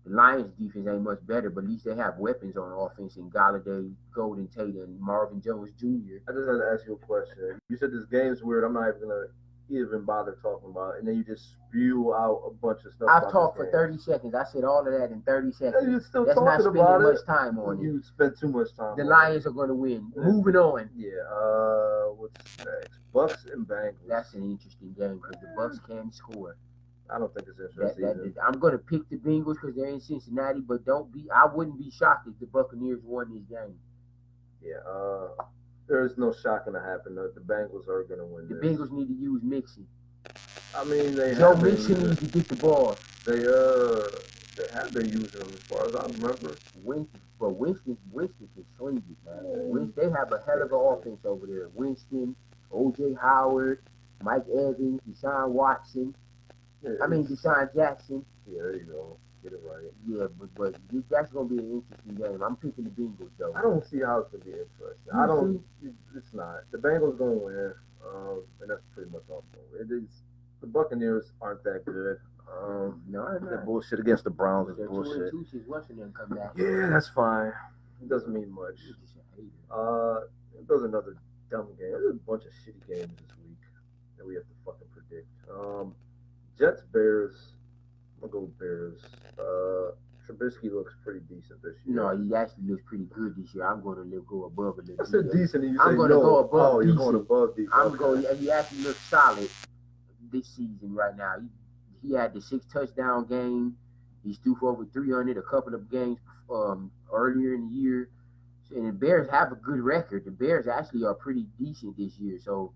The Lions' defense ain't much better, but at least they have weapons on offense in Galladay, Golden Tate, and Marvin Jones Jr. I just had to ask you a question. You said this game's weird. I'm not even bother talking about it. And then you just spew out a bunch of stuff. I've talked for 30 seconds. I said all of that in 30 seconds. And you're still That's talking not spending about much time on it. You spent too much time. The Lions are going to win. Moving on. Yeah. What's next? Bucks and Bengals. That's an interesting game because the Bucks can score. I don't think it's interesting. I'm going to pick the Bengals because they're in Cincinnati, but I wouldn't be shocked if the Buccaneers won this game. Yeah, there is no shock going to happen. The Bengals are going to win. The Bengals need to use Mixon. I mean, Joe Mixon needs to get the ball. They have been using them as far as I remember. Winston can sling it, man. They have a hell of an offense over there. Winston, O.J. Howard, Mike Evans, Deshaun Watson. Yeah, Deshaun Jackson. Yeah, there you go. Get it right. Yeah, but that's going to be an interesting game. I'm picking the Bengals, though. I don't see how it's going to be interesting. It's not. The Bengals going to win, and that's pretty much all. It is. The Buccaneers aren't that good. No, that bullshit against the Browns is bullshit. Yeah, that's fine. It doesn't mean much. There's another dumb game. There's a bunch of shitty games this week that we have to fucking predict. Jets, Bears. I'm gonna go Bears. Trubisky looks pretty decent this year. No, he actually looks pretty good this year. I'm going to go above a little. I said decent, and you I'm going to go above. You're going above decent. He actually looks solid this season right now. He had the 6 touchdown game. He's due for over 300 a couple of games earlier in the year. And the Bears have a good record. The Bears actually are pretty decent this year. So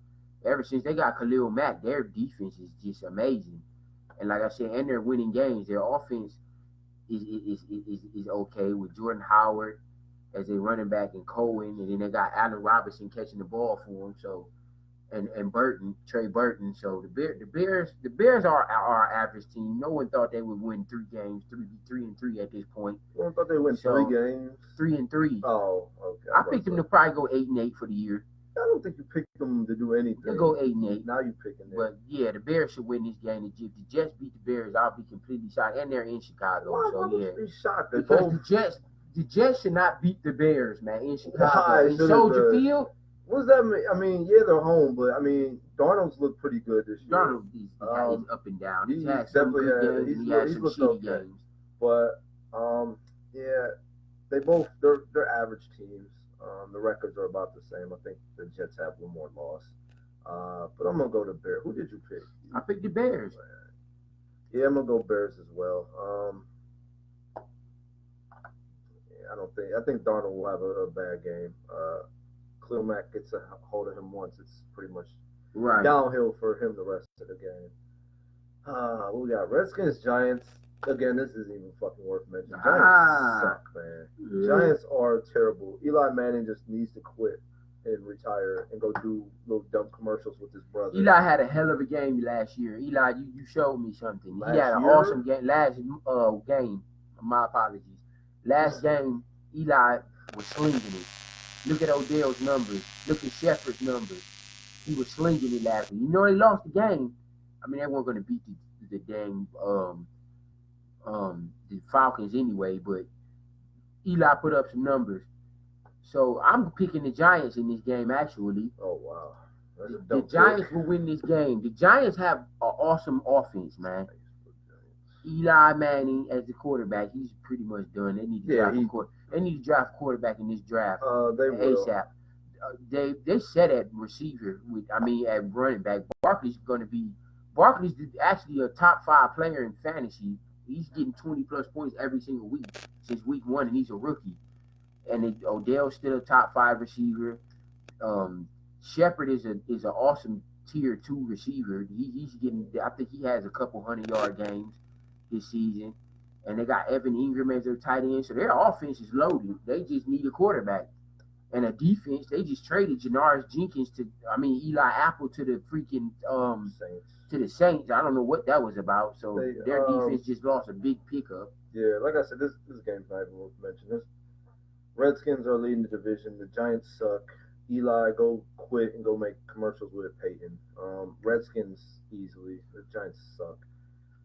ever since they got Khalil Mack, their defense is just amazing. And like I said, and they're winning games. Their offense is okay with Jordan Howard as a running back and Cohen, and then they got Allen Robinson catching the ball for them. So and Burton, Trey Burton. So the Bears are our average team. No one thought they would win 3 games, 3-3 at this point. No one thought they would win 3 games. 3-3. Oh, okay. I picked them to probably go 8-8 for the year. I don't think you picked them to do anything. They'll go 8-8. Now you're picking them. But yeah, the Bears should win this game. If the Jets beat the Bears, I'll be completely shocked. And they're in Chicago. Why would you be shocked? Because the Jets should not beat the Bears, man, in Chicago. In Soldier Field. What does that mean? I mean, yeah, they're home, but I mean, Darnold's looked pretty good this year. Darnold is up and down. He's had some definitely good games. He had some shitty games. But yeah, they're average teams. The records are about the same. I think the Jets have one more loss. But I'm gonna go to Bears. Who did you pick? I picked the Bears. Yeah, I'm gonna go Bears as well. I think Darnold will have a bad game. Khalil Mack gets a hold of him once, it's pretty much downhill for him the rest of the game. What we got? Redskins, Giants. Again, this isn't even fucking worth mentioning. Giants suck, man. Giants are terrible. Eli Manning just needs to quit and retire and go do little dumb commercials with his brother. Eli had a hell of a game last year. Eli, you showed me something. He had an awesome game. Last game, my apologies. Last game, Eli was slinging it. Look at Odell's numbers. Look at Shepard's numbers. He was slinging it last week. You know they lost the game. I mean, they weren't going to beat the dang the Falcons anyway, but Eli put up some numbers. So I'm picking the Giants in this game, actually. Oh, wow. The Giants will win this game. The Giants have an awesome offense, man. Eli Manning as the quarterback, he's pretty much done. They need to draft a quarterback in this draft ASAP. They set at receiver at running back. Barkley's actually a top 5 player in fantasy. He's getting 20 plus points every single week since week 1, and he's a rookie. And Odell's still a top 5 receiver. Shepard is an awesome tier 2 receiver. He's getting, I think he has a couple 100-yard games this season. And they got Evan Ingram as their tight end, so their offense is loaded. They just need a quarterback and a defense. They just traded Janoris Jenkins Eli Apple to the freaking Saints. To the Saints. I don't know what that was about. So their defense just lost a big pickup. Yeah, like I said, this game's not even worth mentioning. Redskins are leading the division. The Giants suck. Eli, go quit and go make commercials with Peyton. Redskins easily. The Giants suck.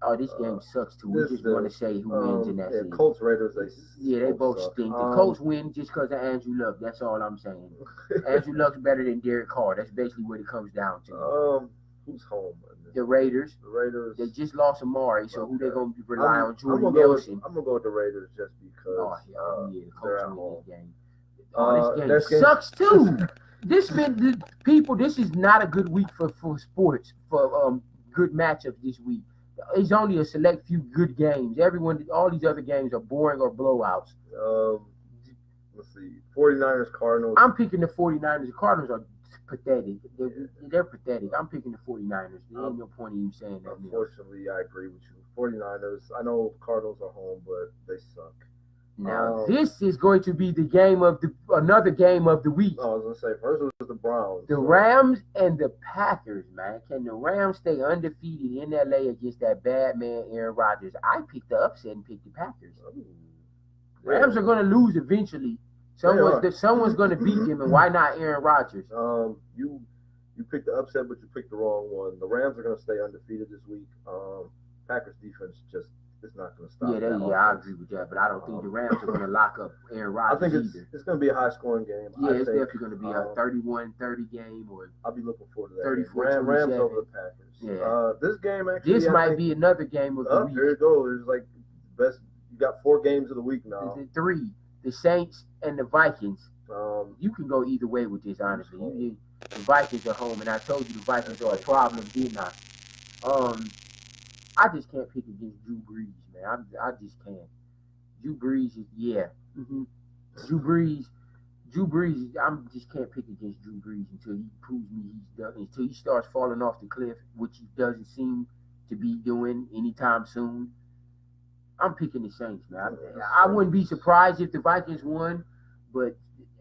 Oh, this game sucks too. We just want to say who wins in that season. Colts, Raiders, they both stink. The Colts win just because of Andrew Luck. That's all I'm saying. Andrew Luck's better than Derek Carr. That's basically what it comes down to. Who's home? The Raiders. The Raiders. They just lost Amari, so who they gonna rely on? Jordan Nelson. I'm gonna go with the Raiders just because. The Colts win this game. This game sucks too. This is not a good week for sports for good matchups this week. It's only a select few good games. All these other games are boring or blowouts. Let's see. 49ers, Cardinals. I'm picking the 49ers. The Cardinals are pathetic. They're pathetic. I'm picking the 49ers. There ain't no point in you saying that. Unfortunately, I agree with you. 49ers. I know Cardinals are home, but they suck. Now, this is going to be another game of the week. I was going to say, first it was the Browns. The Rams and the Packers, man. Can the Rams stay undefeated in L.A. against that bad man, Aaron Rodgers? I picked the upset and picked the Packers. Rams are going to lose eventually. Someone's going to beat them, and why not Aaron Rodgers? You picked the upset, but you picked the wrong one. The Rams are going to stay undefeated this week. Packers defense just is not going to stop. I agree with that, but I don't think the Rams are going to lock up Aaron Rodgers I think it's going to be a high-scoring game. It's definitely going to be a 31-30 game. I'll be looking forward to that. 34 Rams over the Packers. Yeah. This game actually. This might be another game of the week. There you go. There's like best. You got 4 games of the week now. 3. The Saints and the Vikings. You can go either way with this, honestly. The Vikings are home, and I told you the Vikings are a problem, didn't I? I just can't pick against Drew Brees, man. I just can't. Drew Brees is Drew Brees. I just can't pick against Drew Brees until he proves me he's done. Until he starts falling off the cliff, which he doesn't seem to be doing anytime soon. I'm picking the Saints, man. I wouldn't be surprised if the Vikings won, but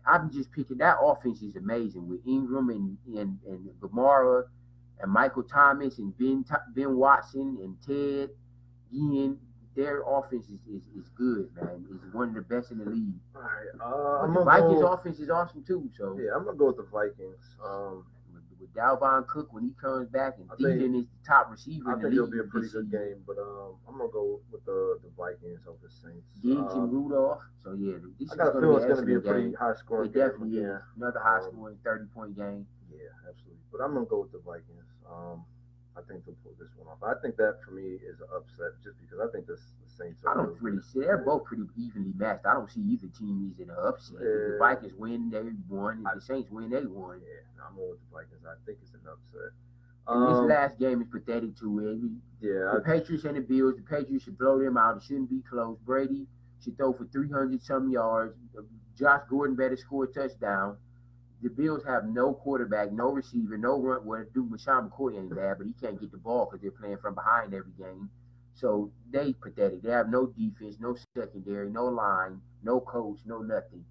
I'm just picking. That offense is amazing with Ingram and Gamara and Michael Thomas and Ben Watson and Ted Ginn. Their offense is good, man. It's one of the best in the league. All right. The Vikings offense is awesome too. So yeah, I'm gonna go with the Vikings. With Dalvin Cook when he comes back and Thielen is the top receiver in the league. I think it'll be a pretty good game, but I'm gonna go with the Vikings over the Saints. Diggs and Rudolph. So yeah, this is going to be a pretty high scoring game. It definitely is. Another high scoring 30-point game. Yeah, absolutely. But I'm gonna go with the Vikings. I think they'll pull this one off. I think that for me is an upset, just because I think the Saints. I don't really see. They're both pretty evenly matched. I don't see either team is in an upset. If the Vikings win, they won. If the Saints win, they won. Yeah, I'm going with the Vikings. I think it's an upset. And this last game is pathetic too. The Patriots and the Bills. The Patriots should blow them out. It shouldn't be close. Brady should throw for 300-some yards. Josh Gordon better score a touchdown. The Bills have no quarterback, no receiver, no run. Well, Rashawn McCoy ain't bad, but he can't get the ball because they're playing from behind every game. So they pathetic. They have no defense, no secondary, no line, no coach, no nothing.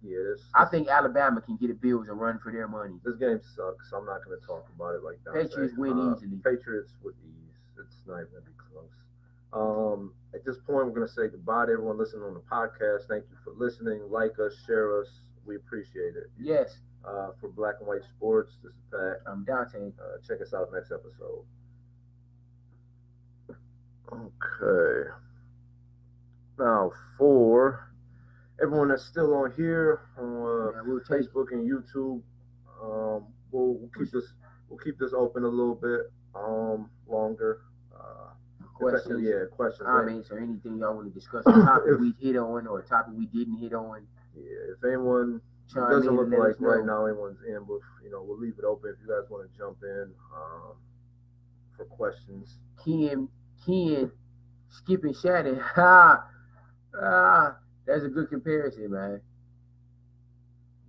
Yeah, I think Alabama can get the Bills a run for their money. This game sucks, so I'm not going to talk about it like that. Patriots win easily. Patriots with ease. It's not even going to be close. At this point, we're going to say goodbye to everyone listening on the podcast. Thank you for listening. Like us, share us, We appreciate it. Yes. For Black and White Sports, this is Pat. I'm Dante. Check us out next episode. Okay. Now, for everyone that's still on here on Facebook and YouTube, we'll keep this open a little bit longer. Questions, questions, comments, or anything y'all want to discuss, a topic we hit on or a topic we didn't hit on. Yeah, if anyone doesn't look like right now anyone's in, but we'll leave it open if you guys want to jump in for questions. Ken, skipping Shannon. That's a good comparison, man.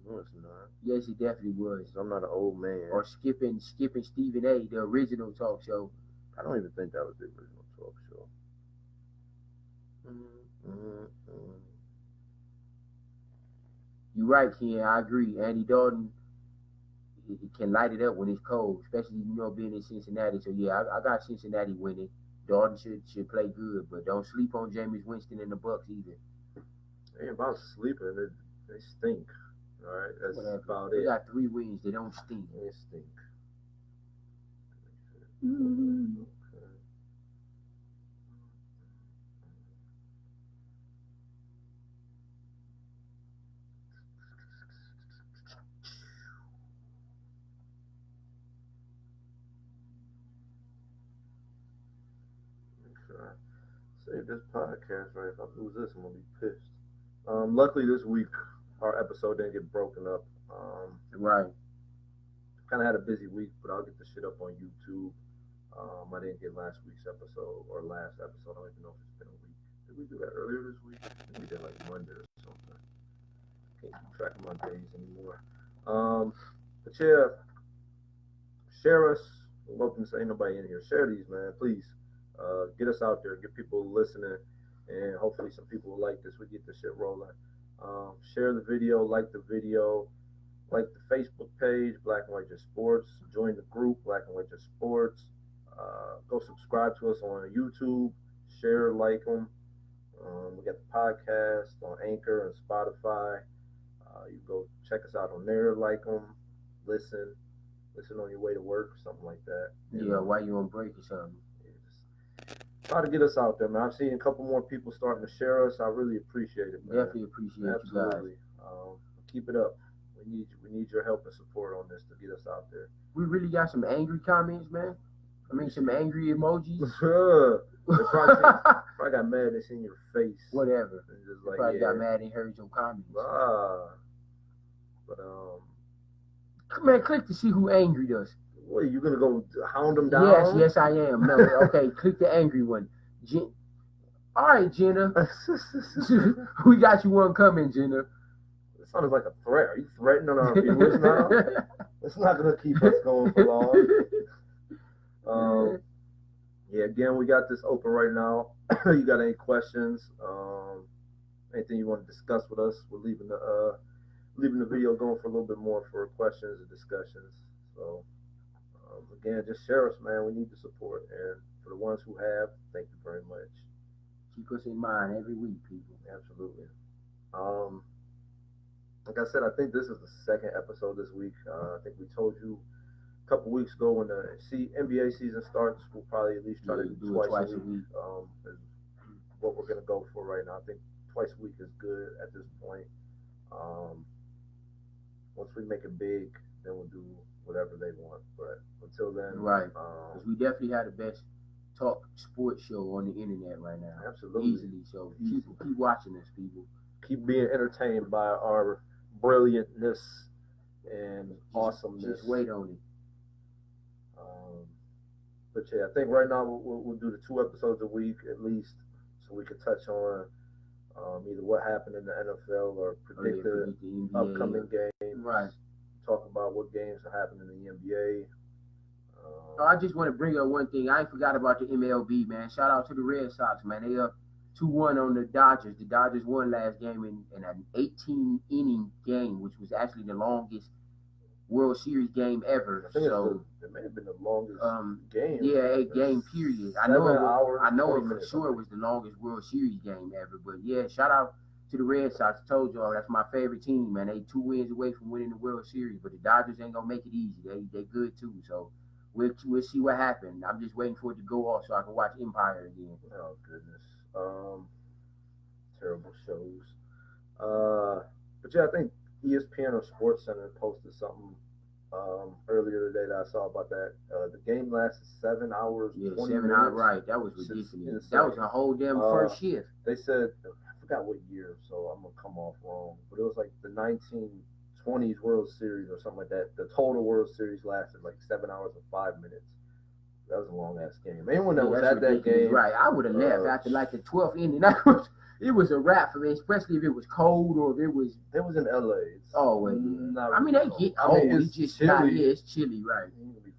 No, it's not. Yes, it definitely was. I'm not an old man. Or skipping Stephen A., the original talk show. I don't even think that was the original talk show. You're right, Ken. I agree. Andy Dalton, he can light it up when it's cold, especially being in Cincinnati. So yeah, I got Cincinnati winning. Dalton should play good, but don't sleep on Jameis Winston and the Bucs either. Ain't about sleeping. They stink. All right, that's about it. They got 3 wins. They don't stink. They stink. Mm-hmm. Save this podcast, right? If I lose this, I'm gonna be pissed. Luckily this week our episode didn't get broken up. Right. Kind of had a busy week, but I'll get the shit up on YouTube. I didn't get last week's episode or last episode. I don't even know if it's been a week. Did we do that earlier this week? I think we did like Monday or something. Can't keep track of my days anymore. But yeah, share us. I'm hoping to say nobody in here. Share these, man, please. Get us out there, get people listening, and hopefully some people will like this. We get this shit rolling. Share the video, like the Facebook page, Black and White Just Sports. Join the group, Black and White Just Sports. Go subscribe to us on YouTube. Share, like them. We got the podcast on Anchor and Spotify. You go check us out on there, like them, listen on your way to work, something like that. Yeah, while you're on break or something. Try to get us out there, man. I've seen a couple more people starting to share us. I really appreciate it, man. Definitely appreciate Absolutely. You guys. Keep it up. We need your help and support on this to get us out there. We really got some angry comments, man. I mean, some angry emojis. They probably got mad they seen your face. Whatever. Just like, probably got mad and heard your comments. But man, click to see who angry us. What, you gonna go hound them down? Yes, I am. No, okay, click the angry one. All right, Jenna. We got you one coming, Jenna. It sounded like a threat. Are you threatening our viewers now? It's not gonna keep us going for long. Yeah, again, we got this open right now. You got any questions? Anything you want to discuss with us? We're leaving the video going for a little bit more for questions and discussions. So. Again, just share us, man. We need the support. And for the ones who have, thank you very much. Keep us in mind every week, people. Absolutely. Like I said, I think this is the second episode this week. I think we told you a couple weeks ago when the NBA season starts, we'll probably at least try to do twice a week. Is what we're going to go for right now. I think twice a week is good at this point. Once we make it big, then we'll do whatever they want, but until then, right? Because we definitely had the best talk sports show on the internet right now. Absolutely, easily. So keep watching us, people. Keep being entertained by our brilliantness and awesomeness. Just wait on it. But yeah, I think right now we'll do the 2 episodes a week at least, so we can touch on either what happened in the NFL or predict the upcoming games. Right. Talk about what games are happening in the NBA. I just want to bring up one thing. I ain't forgot about the MLB, man. Shout out to the Red Sox, man. They up 2-1 on the Dodgers. The Dodgers won last game in an 18-inning game, which was actually the longest World Series game ever. I think it may have been the longest game. Yeah, game period. I know it for sure was the longest World Series game ever. But yeah, shout out to the Red Sox. I told y'all that's my favorite team, man. They 2 wins away from winning the World Series, but the Dodgers ain't gonna make it easy. They good too. So we'll see what happens. I'm just waiting for it to go off so I can watch Empire again. Oh goodness. Terrible shows. But yeah, I think ESPN or Sports Center posted something earlier today that I saw about that. The game lasted 7 hours. Yeah, 20 7 minutes. hours. Right, that was ridiculous. That was a whole damn first shift. They said I forgot what year, so I'm gonna come off wrong, but it was like the 1920s World Series or something like that. The total World Series lasted like 7 hours and 5 minutes. That was a long ass game. Anyone that was at that game, right? I would have left after like the 12th inning. It was a wrap for me, especially if it was cold or if it was. It was in LA. Oh well, yeah. I mean, they get cold. It's just chilly. It's chilly, right?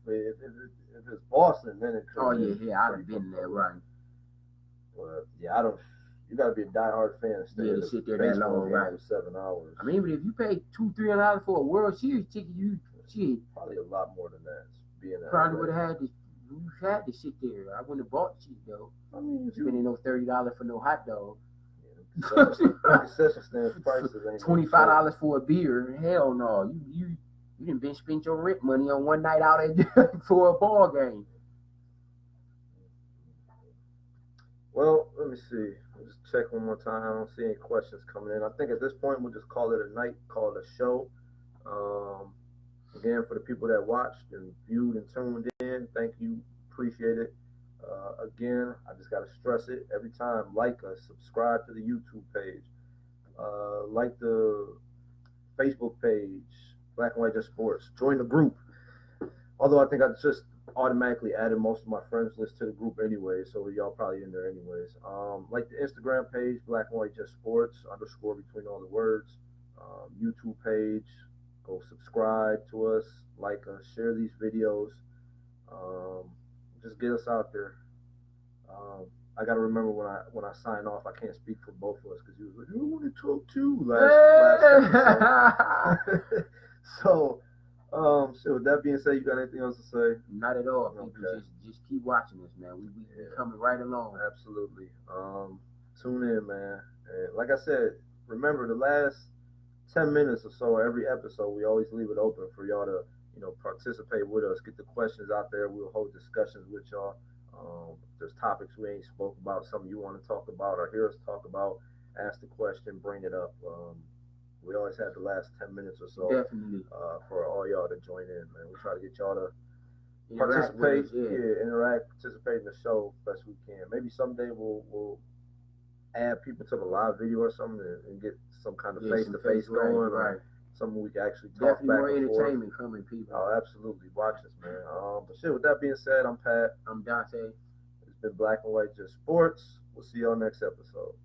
If it's Boston, then it could. Oh yeah, I'd have been there, right? But yeah, I don't. You gotta be a diehard fan to sit there that long, right? For 7 hours. I mean, but if you pay $200-$300 for a World Series ticket, probably a lot more than that. Probably would have had to. You had to sit there. I wouldn't have bought the seat though. I mean, spending no $30 for no hot dog. Concession stand prices ain't $25 for a beer. Hell no. You didn't been spend your rent money on one night out for a ball game. Well, let me see. I'll just check one more time. I don't see any questions coming in. I think at this point we'll just call it a night, call it a show. Again, for the people that watched and viewed and tuned in, thank you. Appreciate it. Again, I just got to stress it every time. Like us, subscribe to the YouTube page, like the Facebook page, Black and White Just Sports. Join the group. Although I think I just automatically added most of my friends list to the group anyway, so y'all probably in there anyways. Like the Instagram page, Black and White Just Sports, _ between all the words. YouTube page, go subscribe to us, like us, share these videos. Just get us out there. I gotta remember when I sign off, I can't speak for both of us because he was like, "I want to talk too" last episode. So, with that being said, you got anything else to say? Not at all. Okay. Just keep watching us, man. We coming right along. Absolutely. Tune in, man. And like I said, remember the last 10 minutes or so every episode, we always leave it open for y'all to participate with us, get the questions out there. We'll hold discussions with y'all. If there's topics we ain't spoke about, something you want to talk about or hear us talk about, ask the question, bring it up. We always have the last 10 minutes or so. Definitely. For all y'all to join in, man. We try to get y'all to participate, interact, participate in the show best we can. Maybe someday we'll add people to the live video or something and get some kind of face-to-face going. Right. Something we can actually talk definitely back more and forth. Entertainment coming, people. Oh, absolutely. Watch us, man. But shit, with that being said, I'm Pat. I'm Dante. It's been Black and White Just Sports. We'll see y'all next episode.